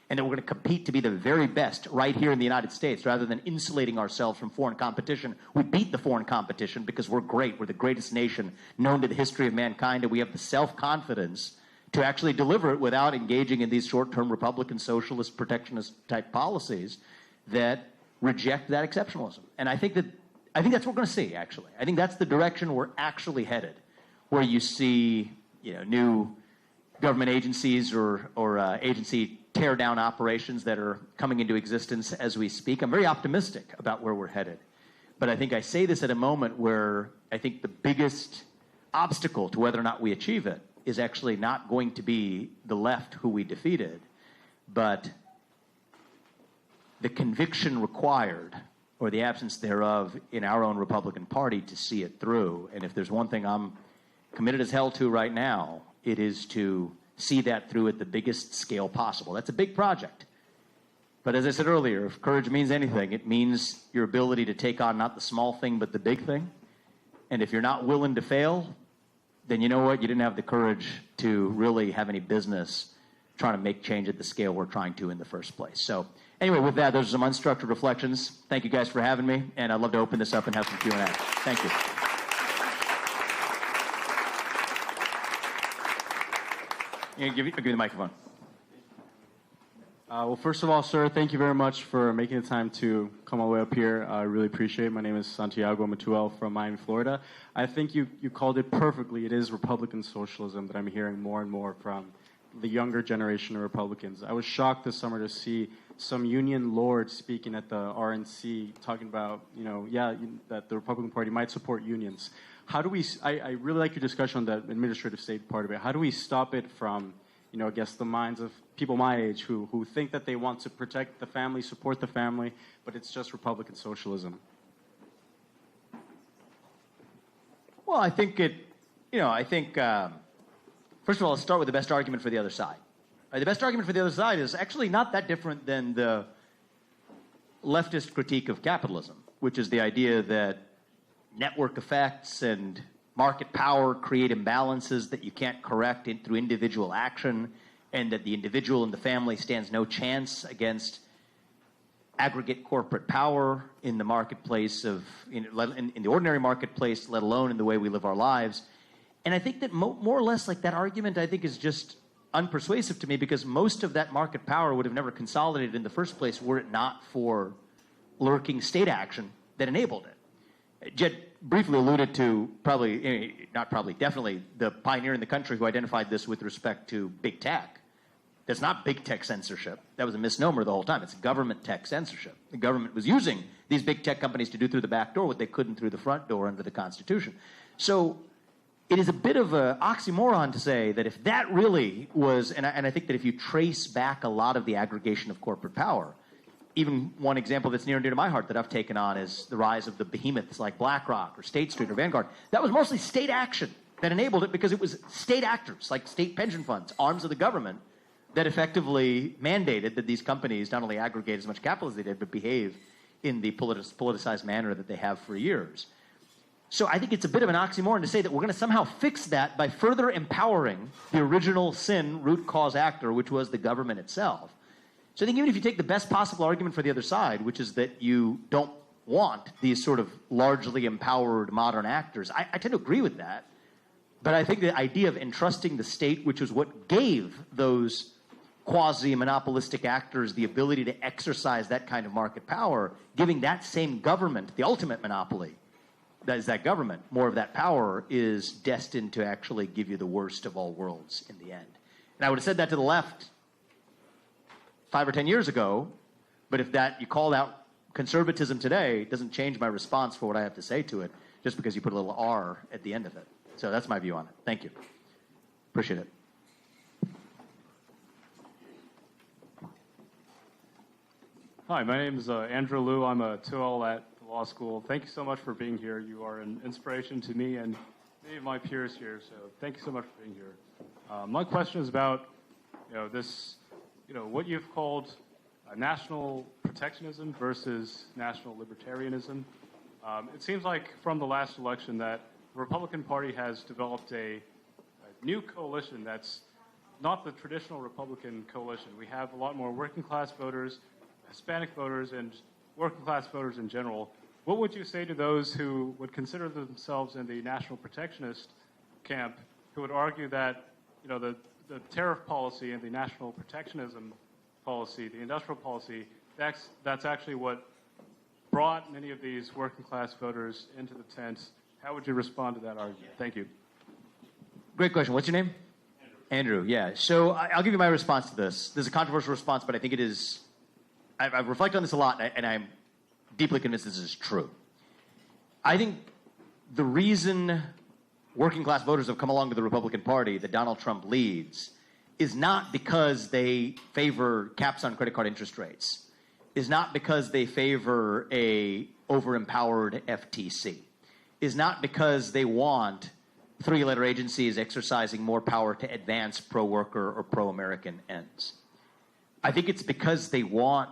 and that we're going to compete to be the very best right here in the United States rather than insulating ourselves from foreign competition. We beat the foreign competition because we're great. We're the greatest nation known to the history of mankind, and we have the self-confidence to actually deliver it without engaging in these short-term Republican, socialist, protectionist-type policies that reject that exceptionalism. And I think that's what we're going to see, actually. I think that's the direction we're actually headed, where you see, new government agencies or agency tear-down operations that are coming into existence as we speak. I'm very optimistic about where we're headed. But I think I say this at a moment where I think the biggest obstacle to whether or not we achieve it is actually not going to be the left who we defeated, but the conviction required, or the absence thereof, in our own Republican Party to see it through. And if there's one thing I'm committed as hell to right now, it is to see that through at the biggest scale possible. That's a big project. But as I said earlier, if courage means anything, it means your ability to take on not the small thing, but the big thing. And if you're not willing to fail, then you know what? You didn't have the courage to really have any business trying to make change at the scale we're trying to in the first place. So anyway, with that, those are some unstructured reflections. Thank you guys for having me, and I'd love to open this up and have some Q&A. Thank you. I'll give you the microphone. Well, first of all, sir, thank you very much for making the time to come all the way up here. I really appreciate it. My name is Santiago Matuel from Miami, Florida. I think you called it perfectly. It is Republican socialism that I'm hearing more and more from the younger generation of Republicans. I was shocked this summer to see some union lords speaking at the RNC talking about, that the Republican Party might support unions. How do we, I really like your discussion on the administrative state part of it. How do we stop it from, I guess the minds of people my age who think that they want to protect the family, support the family, but it's just Republican socialism? Well, I think first of all, let's start with the best argument for the other side. The best argument for the other side is actually not that different than the leftist critique of capitalism, which is the idea that network effects and market power create imbalances that you can't correct through individual action, and that the individual and the family stands no chance against aggregate corporate power in the marketplace in the ordinary marketplace, let alone in the way we live our lives. And I think that more or less like that argument, I think, is just unpersuasive to me, because most of that market power would have never consolidated in the first place were it not for lurking state action that enabled it. Jed briefly alluded to definitely the pioneer in the country who identified this with respect to big tech. That's not big tech censorship. That was a misnomer the whole time. It's government tech censorship. The government was using these big tech companies to do through the back door what they couldn't through the front door under the Constitution. So it is a bit of an oxymoron to say that if that really was, and I think that if you trace back a lot of the aggregation of corporate power, even one example that's near and dear to my heart that I've taken on is the rise of the behemoths like BlackRock or State Street or Vanguard. That was mostly state action that enabled it, because it was state actors like state pension funds, arms of the government, that effectively mandated that these companies not only aggregate as much capital as they did, but behave in the politicized manner that they have for years. So I think it's a bit of an oxymoron to say that we're going to somehow fix that by further empowering the original sin root cause actor, which was the government itself. So I think even if you take the best possible argument for the other side, which is that you don't want these sort of largely empowered modern actors, I tend to agree with that. But I think the idea of entrusting the state, which was what gave those quasi-monopolistic actors the ability to exercise that kind of market power, giving that same government, the ultimate monopoly, that is that government, more of that power, is destined to actually give you the worst of all worlds in the end. And I would have said that to the left 5 or 10 years ago, but if that you called out conservatism today, it doesn't change my response for what I have to say to it, just because you put a little R at the end of it. So that's my view on it. Thank you. Appreciate it. Hi, my name is Andrew Liu. I'm a 2L at the law school. Thank you so much for being here. You are an inspiration to me and many of my peers here, so thank you so much for being here. My question is about what you've called national protectionism versus national libertarianism. It seems like from the last election that the Republican Party has developed a new coalition that's not the traditional Republican coalition. We have a lot more working class voters, Hispanic voters, and working class voters in general. What would you say to those who would consider themselves in the national protectionist camp, who would argue that the tariff policy and the national protectionism policy, the industrial policy, that's actually what brought many of these working class voters into the tent? How would you respond to that argument? Thank you. Great question. What's your name? Andrew, yeah. So I'll give you my response to this. This is a controversial response, but I think it is. I've reflected on this a lot, and I'm deeply convinced this is true. I think the reason working class voters have come along to the Republican Party that Donald Trump leads is not because they favor caps on credit card interest rates, is not because they favor a over-empowered FTC, is not because they want three-letter agencies exercising more power to advance pro-worker or pro-American ends. I think it's because they want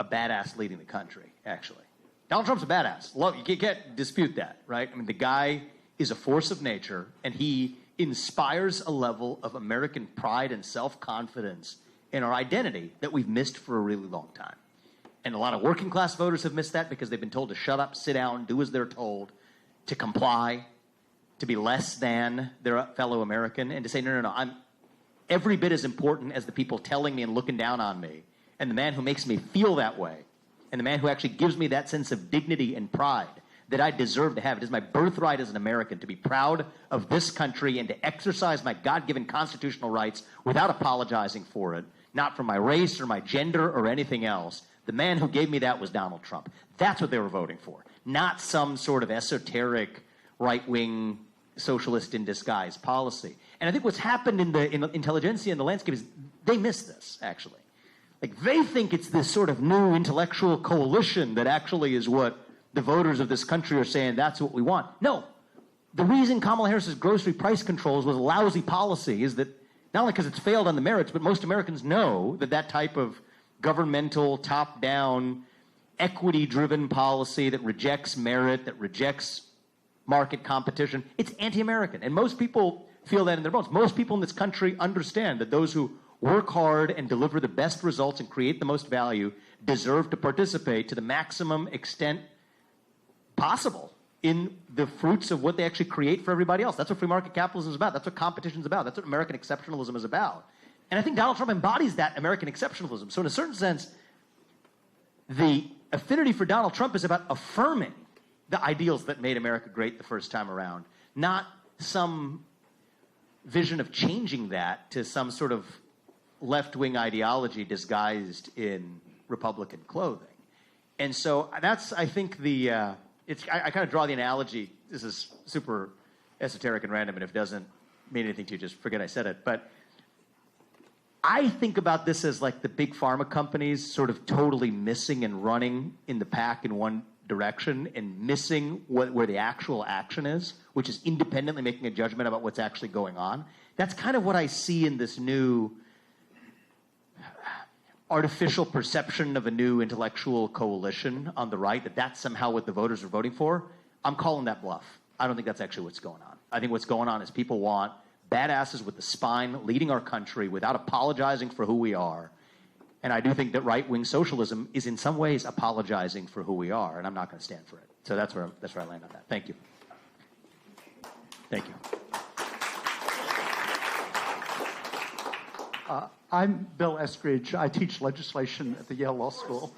a badass leading the country, actually. Donald Trump's a badass. You can't dispute that, right? I mean, the guy is a force of nature, and he inspires a level of American pride and self-confidence in our identity that we've missed for a really long time. And a lot of working class voters have missed that because they've been told to shut up, sit down, do as they're told, to comply, to be less than their fellow American, and to say, no, I'm every bit as important as the people telling me and looking down on me, and the man who makes me feel that way, and the man who actually gives me that sense of dignity and pride that I deserve to have. It is my birthright as an American to be proud of this country and to exercise my God-given constitutional rights without apologizing for it, not for my race or my gender or anything else. The man who gave me that was Donald Trump. That's what they were voting for, not some sort of esoteric right-wing socialist in disguise policy. And I think what's happened in the intelligentsia and the landscape is they miss this, actually. Like, they think it's this sort of new intellectual coalition that actually is what the voters of this country are saying that's what we want. No. The reason Kamala Harris's grocery price controls was a lousy policy is that not only because it's failed on the merits, but most Americans know that that type of governmental, top-down, equity-driven policy that rejects merit, that rejects market competition, it's anti-American. And most people feel that in their bones. Most people in this country understand that those who work hard and deliver the best results and create the most value deserve to participate to the maximum extent possible in the fruits of what they actually create for everybody else. That's what free market capitalism is about. That's what competition is about. That's what American exceptionalism is about. And I think Donald Trump embodies that American exceptionalism. So in a certain sense, the affinity for Donald Trump is about affirming the ideals that made America great the first time around, not some vision of changing that to some sort of left-wing ideology disguised in Republican clothing. And so that's, I think, I kind of draw the analogy. This is super esoteric and random, and if it doesn't mean anything to you, just forget I said it. But I think about this as like the big pharma companies sort of totally missing and running in the pack in one direction and missing where the actual action is, which is independently making a judgment about what's actually going on. That's kind of what I see in this new artificial perception of a new intellectual coalition on the right, that's somehow what the voters are voting for. I'm calling that bluff. I don't think that's actually what's going on. I think what's going on is people want badasses with the spine leading our country without apologizing for who we are. And I do think that right-wing socialism is in some ways apologizing for who we are, and I'm not going to stand for it. So that's where I land on that. Thank you. Thank you. I'm Bill Eskridge. I teach legislation at the Yale Law School.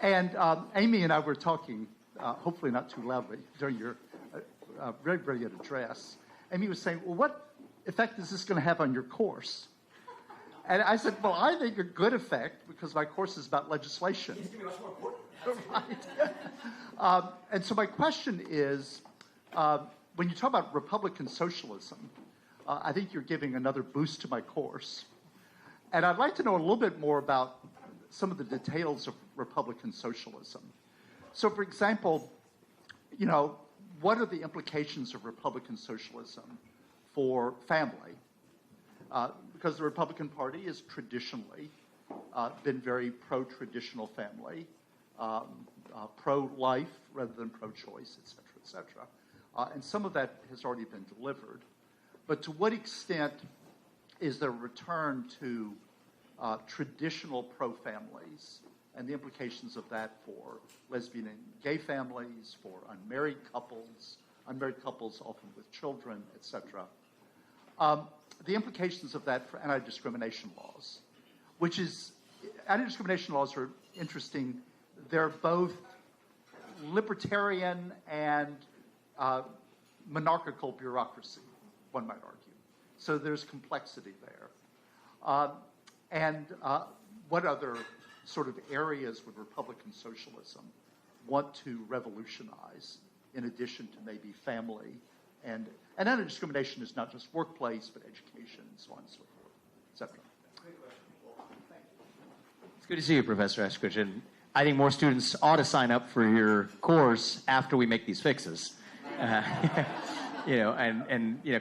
And Amy and I were talking, hopefully not too loudly, during your very brilliant address. Amy was saying, well, what effect is this going to have on your course? And I said, well, I think a good effect, because my course is about legislation. Right. And so my question is, when you talk about Republican socialism, I think you're giving another boost to my course. And I'd like to know a little bit more about some of the details of Republican socialism. So, for example, what are the implications of Republican socialism for family? Because the Republican Party has traditionally been very pro-traditional family, pro-life rather than pro-choice, et cetera, et cetera. And some of that has already been delivered. But to what extent is there a return to traditional pro-families and the implications of that for lesbian and gay families, for unmarried couples often with children, et cetera? The implications of that for anti-discrimination laws, which is, anti-discrimination laws are interesting. They're both libertarian and monarchical bureaucracy, one might argue. So there's complexity there. And what other sort of areas would Republican socialism want to revolutionize in addition to maybe family? And anti-discrimination is not just workplace, but education and so on and so forth, et cetera. It's good to see you, Professor Eskridge. And I think more students ought to sign up for your course after we make these fixes.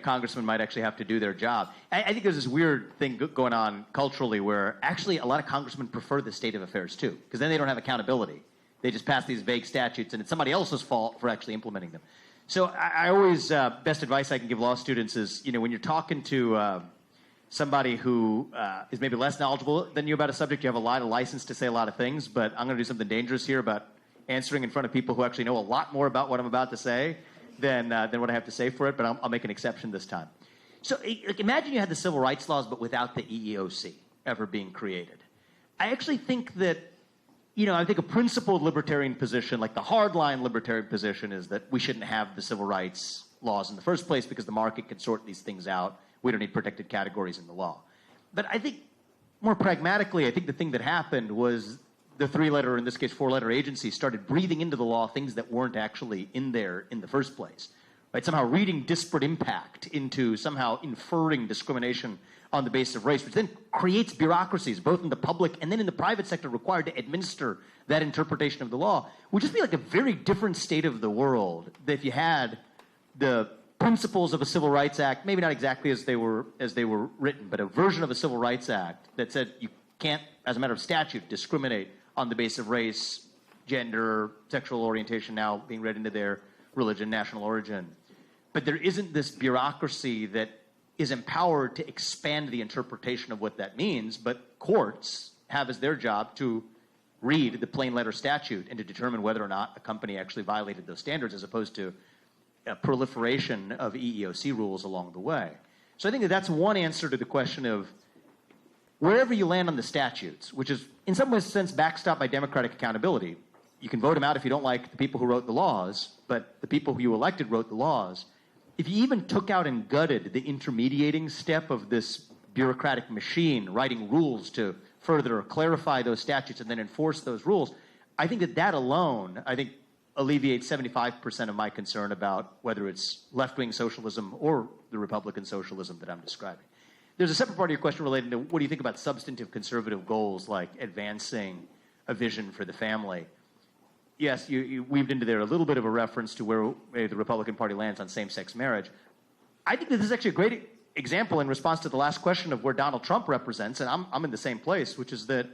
Congressmen might actually have to do their job. I think there's this weird thing going on culturally where actually a lot of congressmen prefer the state of affairs too, because then they don't have accountability. They just pass these vague statutes, and it's somebody else's fault for actually implementing them. So I always, best advice I can give law students is, when you're talking to somebody who is maybe less knowledgeable than you about a subject, you have a lot of license to say a lot of things, but I'm going to do something dangerous here about answering in front of people who actually know a lot more about what I'm about to say than what I have to say for it, but I'll make an exception this time. So imagine you had the civil rights laws, but without the EEOC ever being created. I actually think that, I think a principled libertarian position, like the hardline libertarian position, is that we shouldn't have the civil rights laws in the first place because the market can sort these things out. We don't need protected categories in the law. But I think more pragmatically, I think the thing that happened was the three-letter, in this case four-letter agency, started breathing into the law things that weren't actually in there in the first place. Right? Somehow reading disparate impact into somehow inferring discrimination on the basis of race, which then creates bureaucracies, both in the public and then in the private sector, required to administer that interpretation of the law, would just be like a very different state of the world if you had the principles of a Civil Rights Act, maybe not exactly as they were written, but a version of a Civil Rights Act that said you can't, as a matter of statute, discriminate on the basis of race, gender, sexual orientation, now being read into their religion, national origin. But there isn't this bureaucracy that is empowered to expand the interpretation of what that means, but courts have as their job to read the plain letter statute and to determine whether or not a company actually violated those standards, as opposed to a proliferation of EEOC rules along the way. So I think that's one answer to the question of wherever you land on the statutes, which is in some sense backstopped by democratic accountability. You can vote them out if you don't like the people who wrote the laws, but the people who you elected wrote the laws. If you even took out and gutted the intermediating step of this bureaucratic machine, writing rules to further clarify those statutes and then enforce those rules, I think that alone, alleviates 75% of my concern about whether it's left-wing socialism or the Republican socialism that I'm describing. There's a separate part of your question related to what do you think about substantive conservative goals like advancing a vision for the family. Yes, you weaved into there a little bit of a reference to where the Republican Party lands on same-sex marriage. I think that this is actually a great example in response to the last question of where Donald Trump represents, and I'm in the same place, which is that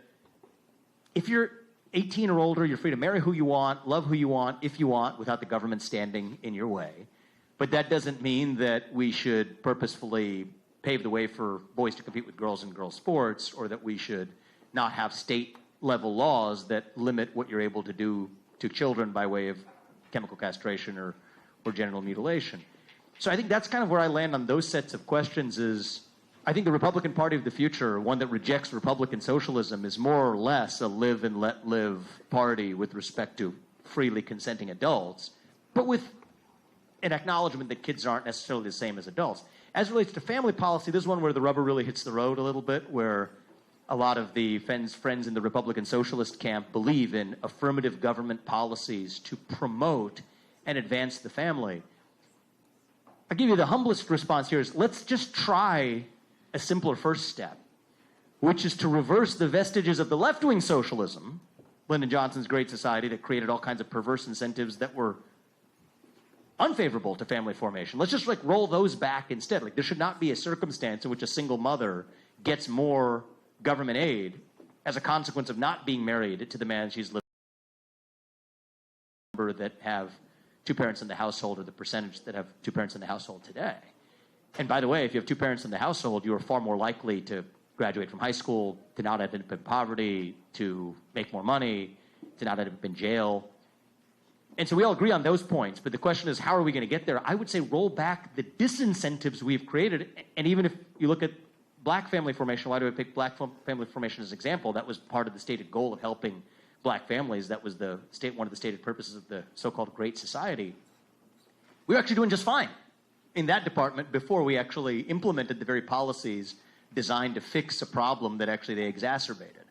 if you're 18 or older, you're free to marry who you want, love who you want, if you want, without the government standing in your way. But that doesn't mean that we should purposefully pave the way for boys to compete with girls in girls' sports, or that we should not have state-level laws that limit what you're able to do to children by way of chemical castration or genital mutilation. So I think that's kind of where I land on those sets of questions is I think the Republican Party of the future, one that rejects Republican socialism, is more or less a live and let live party with respect to freely consenting adults, but with an acknowledgement that kids aren't necessarily the same as adults. As it relates to family policy, this is one where the rubber really hits the road a little bit, where a lot of the friends in the Republican socialist camp believe in affirmative government policies to promote and advance the family. I'll give you the humblest response here is let's just try a simpler first step. which is to reverse the vestiges of the left-wing socialism, Lyndon Johnson's Great Society, that created all kinds of perverse incentives that were unfavorable to family formation. Let's just roll those back instead. There should not be a circumstance in which a single mother gets more government aid as a consequence of not being married to the man she's living with, that have two parents in the household, or the percentage that have two parents in the household today. And by the way, if you have two parents in the household, you are far more likely to graduate from high school, to not end up in poverty, to make more money, to not end up in jail. And so we all agree on those points, but the question is, how are we going to get there? I would say roll back the disincentives we've created. And even if you look at black family formation, why do I pick black family formation as an example? That was part of the stated goal of helping black families. That was one of the stated purposes of the so-called Great Society. We were actually doing just fine in that department before we actually implemented the very policies designed to fix a problem that actually they exacerbated.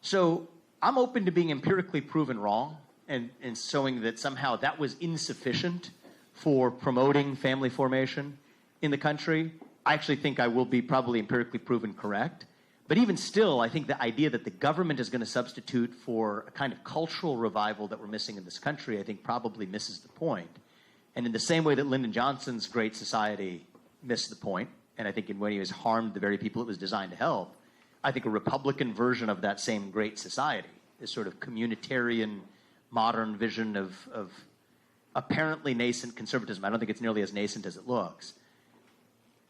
So I'm open to being empirically proven wrong and showing that somehow that was insufficient for promoting family formation in the country. I actually think I will be probably empirically proven correct. But even still, I think the idea that the government is going to substitute for a kind of cultural revival that we're missing in this country, I think probably misses the point. And in the same way that Lyndon Johnson's Great Society missed the point, and I think in when he has harmed the very people it was designed to help, I think a Republican version of that same Great Society, this sort of communitarian, modern vision of apparently nascent conservatism, I don't think it's nearly as nascent as it looks,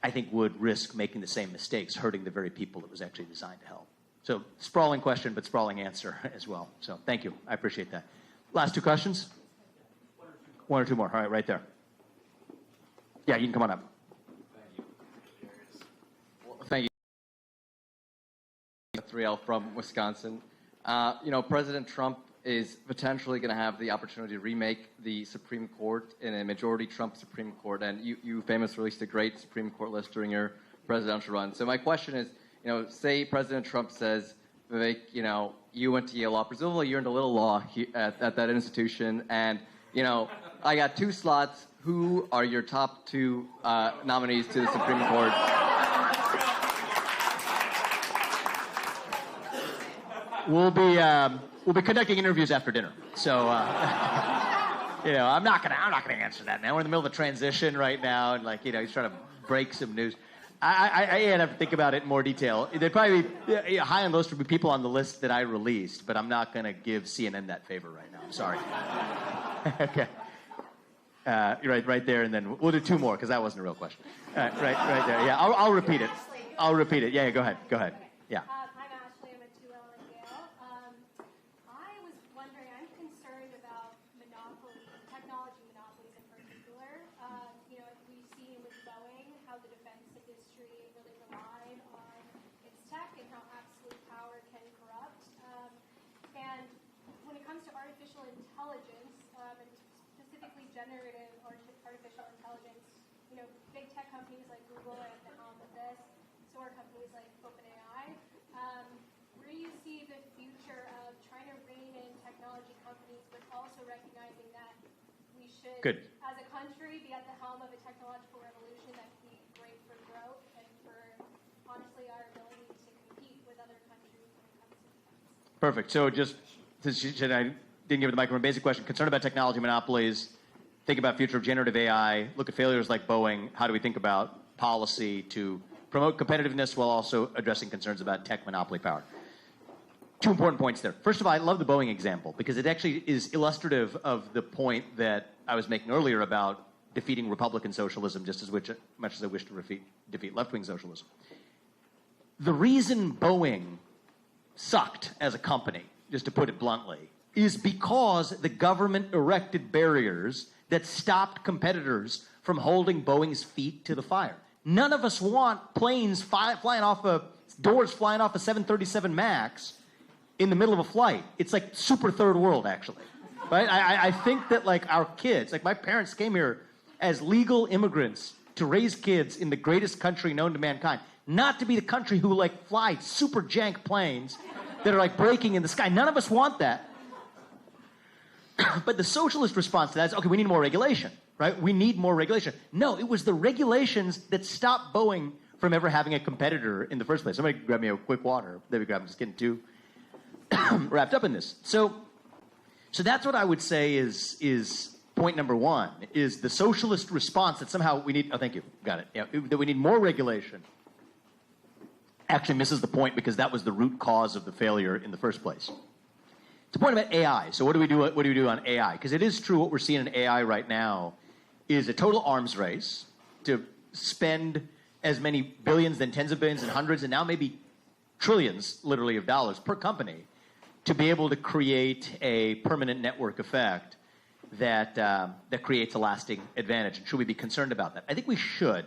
I think would risk making the same mistakes, hurting the very people it was actually designed to help. So sprawling question, but sprawling answer as well. So thank you. I appreciate that. Last two questions? One or two more. All right, right there. Yeah, you can come on up. Thank you. 3L from Wisconsin. President Trump is potentially going to have the opportunity to remake the Supreme Court in a majority Trump Supreme Court, and you famously released a great Supreme Court list during your presidential run. So my question is, say President Trump says, Vivek, you went to Yale Law, presumably you earned a little law at that institution, and I got 2 slots. Who are your top 2 nominees to the Supreme Court? We'll be conducting interviews after dinner. So, I'm not gonna answer that now. We're in the middle of a transition right now, and he's trying to break some news. I'd have to think about it in more detail. There'd probably be high on the list would be people on the list that I released, but I'm not gonna give CNN that favor right now. I'm sorry. Okay. Right there, and then we'll do 2 more because that wasn't a real question. Right there. Yeah, I'll repeat it. I'll repeat it. Yeah, go ahead. Yeah. I'm Ashley. I'm a 2L at Yale. I was wondering, I'm concerned about technology monopolies in particular. We've seen with Boeing how the defense industry really relied on its tech and how absolute power can corrupt. And when it comes to artificial intelligence, and specifically generative artificial intelligence, big tech companies like Google are at the helm of this. So are companies like OpenAI. Where do you see the future of trying to rein in technology companies, but also recognizing that we should, as a country, be at the helm of a technological revolution that can be great for growth and for, honestly, our ability to compete with other countries when it comes to defense? Perfect. So just, I didn't give it the microphone, basic question. Concerned about technology monopolies, think about future of generative AI, look at failures like Boeing. How do we think about policy to promote competitiveness while also addressing concerns about tech monopoly power? 2 important points there. First of all, I love the Boeing example because it actually is illustrative of the point that I was making earlier about defeating Republican socialism just as much as I wish to defeat left-wing socialism. The reason Boeing sucked as a company, just to put it bluntly, is because the government erected barriers that stopped competitors from holding Boeing's feet to the fire. None of us want planes flying off doors flying off a 737 MAX in the middle of a flight. It's like super third world, actually. Right? I think that our kids, my parents came here as legal immigrants to raise kids in the greatest country known to mankind, not to be the country who fly super jank planes that are breaking in the sky. None of us want that. But the socialist response to that is, okay, we need more regulation, right? We need more regulation. No, it was the regulations that stopped Boeing from ever having a competitor in the first place. Somebody grab me a quick water. There we go. I'm just getting too wrapped up in this. So that's what I would say is point number one, is the socialist response that somehow we need, oh, thank you, got it, yeah, that we need more regulation actually misses the point, because that was the root cause of the failure in the first place. It's a point about AI. So what do we do on AI? Because it is true what we're seeing in AI right now is a total arms race to spend as many billions, then tens of billions, and hundreds, and now maybe trillions, literally, of dollars per company to be able to create a permanent network effect that creates a lasting advantage. And should we be concerned about that? I think we should.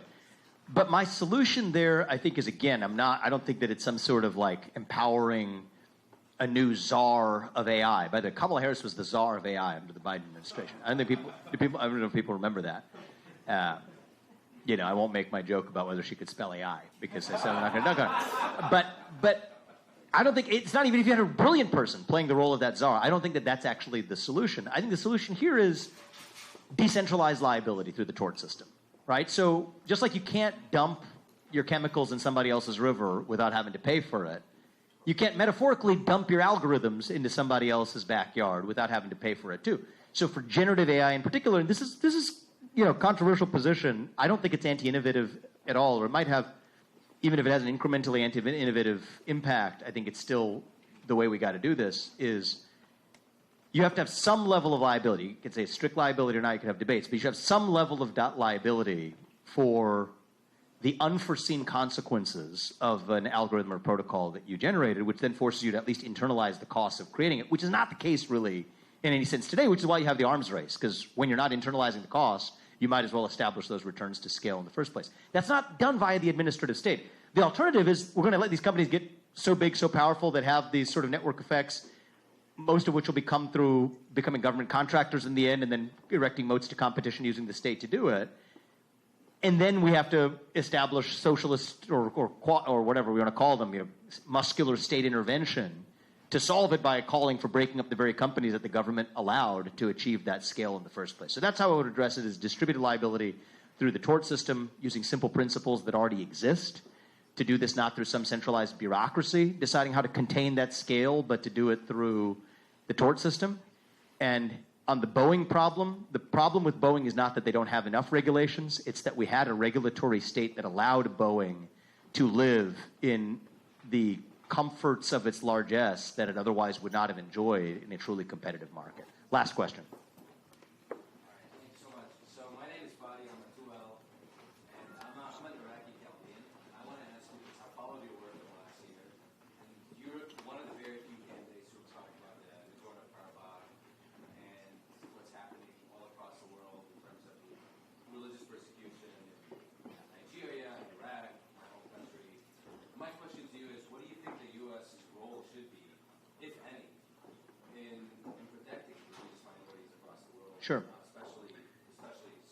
But my solution there, I think, is, again, I don't think that it's some sort of like empowering a new czar of AI. By the way, Kamala Harris was the czar of AI under the Biden administration. I don't know if people remember that. I won't make my joke about whether she could spell AI, because I said I'm not going to dunk on it. But I don't think, it's not even if you had a brilliant person playing the role of that czar. I don't think that that's actually the solution. I think the solution here is decentralized liability through the tort system, right? So just like you can't dump your chemicals in somebody else's river without having to pay for it, you can't metaphorically dump your algorithms into somebody else's backyard without having to pay for it too. So for generative AI in particular, and this is controversial position, I don't think it's anti-innovative at all, or it might have, even if it has an incrementally anti-innovative impact, I think it's still the way we got to do this is you have to have some level of liability. You could say strict liability or not, you could have debates, but you should have some level of liability for the unforeseen consequences of an algorithm or protocol that you generated, which then forces you to at least internalize the cost of creating it, which is not the case really in any sense today, which is why you have the arms race, because when you're not internalizing the cost, you might as well establish those returns to scale in the first place. That's not done via the administrative state. The alternative is we're going to let these companies get so big, so powerful, that have these sort of network effects, most of which will become through becoming government contractors in the end and then erecting moats to competition using the state to do it. And then we have to establish socialist or whatever we want to call them, muscular state intervention to solve it by calling for breaking up the very companies that the government allowed to achieve that scale in the first place. So that's how I would address it, is distributed liability through the tort system, using simple principles that already exist, to do this not through some centralized bureaucracy deciding how to contain that scale, but to do it through the tort system. And on the Boeing problem, the problem with Boeing is not that they don't have enough regulations, it's that we had a regulatory state that allowed Boeing to live in the comforts of its largesse that it otherwise would not have enjoyed in a truly competitive market. Last question. All right, thank you so much. So my name is Fadi, I'm a 2L, and I'm an Iraqi Chaldean. I want to ask you, I followed your work in the last year, and you're one of the very few candidates who are talking about the Nagorno-Karabakh and what's happening all across the world in terms of the religious persecution in Nigeria, Iraq, my home country. My question to you is, what do you think the U.S.'s role should be, if any, in protecting religious minorities across the world? Sure. Especially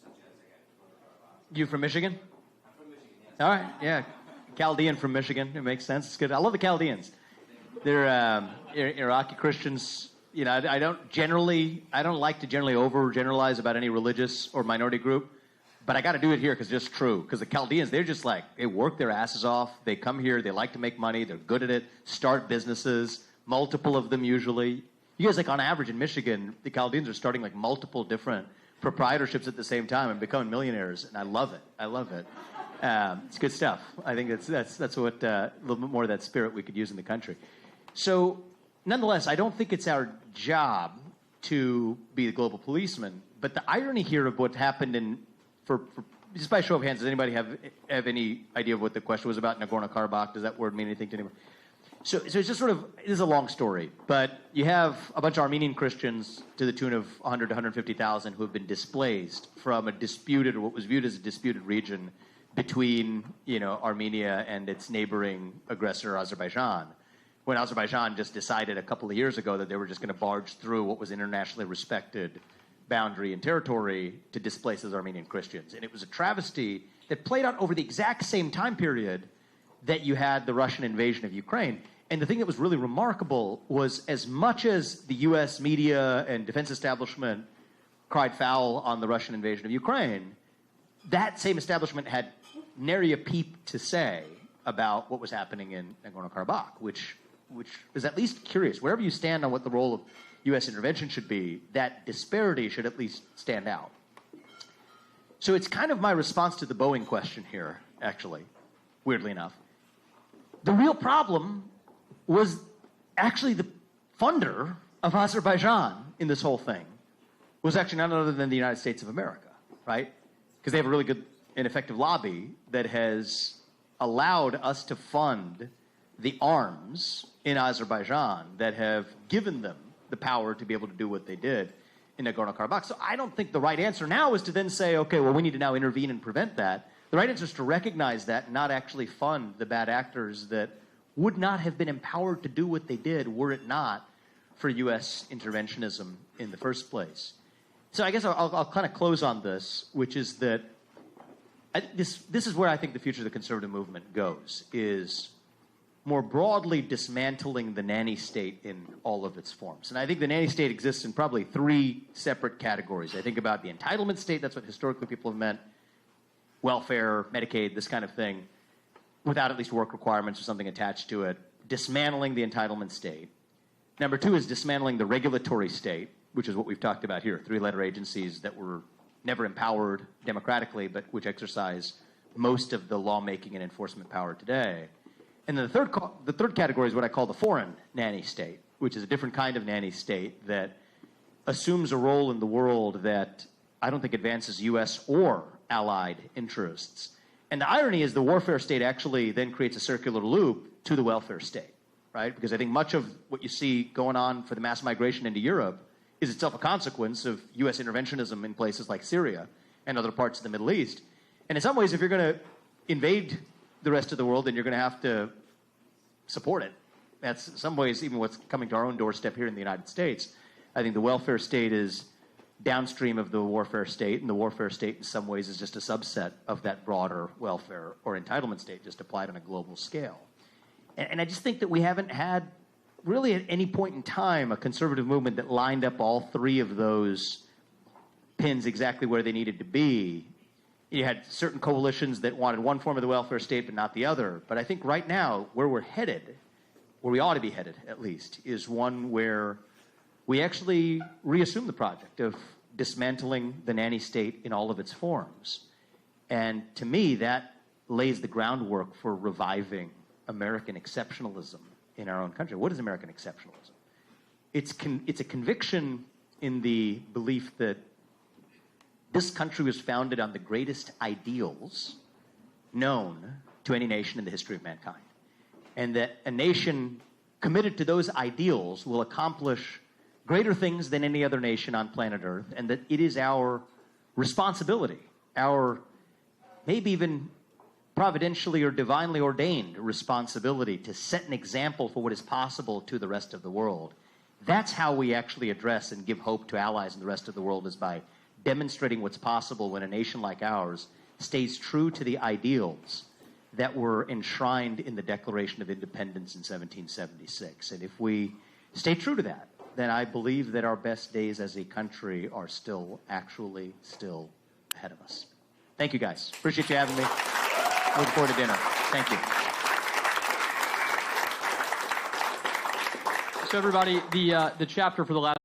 such as, again, Nagorno-Karabakh. You from Michigan? I'm from Michigan, yes. All right, yeah. Chaldean from Michigan. It makes sense. It's good. I love the Chaldeans. They're Iraqi Christians. I don't like to generally overgeneralize about any religious or minority group, but I got to do it here because it's just true. Because the Chaldeans, they're just like, they work their asses off. They come here. They like to make money. They're good at it. Start businesses, multiple of them usually. You guys, like on average in Michigan, the Chaldeans are starting like multiple different proprietorships at the same time and becoming millionaires, and I love it. It's good stuff. I think that's what a little bit more of that spirit we could use in the country. So, nonetheless, I don't think it's our job to be the global policeman. But the irony here of what happened for just by show of hands, does anybody have any idea of what the question was about Nagorno-Karabakh? Does that word mean anything to anyone? So it's just sort of, this is a long story, but you have a bunch of Armenian Christians to the tune of 100 to 150,000 who have been displaced from a disputed, or what was viewed as a disputed region between, Armenia and its neighboring aggressor, Azerbaijan. When Azerbaijan just decided a couple of years ago that they were just going to barge through what was internationally respected boundary and territory to displace those Armenian Christians. And it was a travesty that played out over the exact same time period that you had the Russian invasion of Ukraine. And the thing that was really remarkable was, as much as the U.S. media and defense establishment cried foul on the Russian invasion of Ukraine, that same establishment had nary a peep to say about what was happening in Nagorno-Karabakh, which is at least curious. Wherever you stand on what the role of U.S. intervention should be, that disparity should at least stand out. So it's kind of my response to the Boeing question here, actually, weirdly enough. The real problem was actually the funder of Azerbaijan in this whole thing was actually none other than the United States of America, right? Because they have a really good and effective lobby that has allowed us to fund the arms in Azerbaijan that have given them the power to be able to do what they did in Nagorno-Karabakh. So I don't think the right answer now is to then say, okay, well, we need to now intervene and prevent that. The right answer is to recognize that and not actually fund the bad actors that would not have been empowered to do what they did were it not for U.S. interventionism in the first place. So I guess I'll kind of close on this, which is that this is where I think the future of the conservative movement goes, is more broadly dismantling the nanny state in all of its forms. And I think the nanny state exists in probably three separate categories. I think about the entitlement state, that's what historically people have meant, welfare, Medicaid, this kind of thing, without at least work requirements or something attached to it, dismantling the entitlement state. Number two is dismantling the regulatory state, which is what we've talked about here, three-letter agencies that were never empowered democratically, but which exercise most of the lawmaking and enforcement power today. And then the third category is what I call the foreign nanny state, which is a different kind of nanny state that assumes a role in the world that I don't think advances U.S. or allied interests. And the irony is the warfare state actually then creates a circular loop to the welfare state, right? Because I think much of what you see going on for the mass migration into Europe is itself a consequence of U.S. interventionism in places like Syria and other parts of the Middle East. And in some ways, if you're going to invade the rest of the world, then you're going to have to support it. That's in some ways even what's coming to our own doorstep here in the United States. I think the welfare state is downstream of the warfare state, and the warfare state in some ways is just a subset of that broader welfare or entitlement state, just applied on a global scale. And I just think that we haven't had really at any point in time a conservative movement that lined up all three of those pins exactly where they needed to be. You had certain coalitions that wanted one form of the welfare state but not the other. But I think right now where we're headed, where we ought to be headed at least, is one where we actually reassume the project of dismantling the nanny state in all of its forms. And to me, that lays the groundwork for reviving American exceptionalism in our own country. What is American exceptionalism? It's a conviction in the belief that this country was founded on the greatest ideals known to any nation in the history of mankind. And that a nation committed to those ideals will accomplish greater things than any other nation on planet Earth, and that it is our responsibility, our maybe even providentially or divinely ordained responsibility to set an example for what is possible to the rest of the world. That's how we actually address and give hope to allies in the rest of the world, is by demonstrating what's possible when a nation like ours stays true to the ideals that were enshrined in the Declaration of Independence in 1776. And if we stay true to that, then I believe that our best days as a country are still ahead of us. Thank you, guys. Appreciate you having me. Looking forward to dinner. Thank you. So everybody, the chapter for the last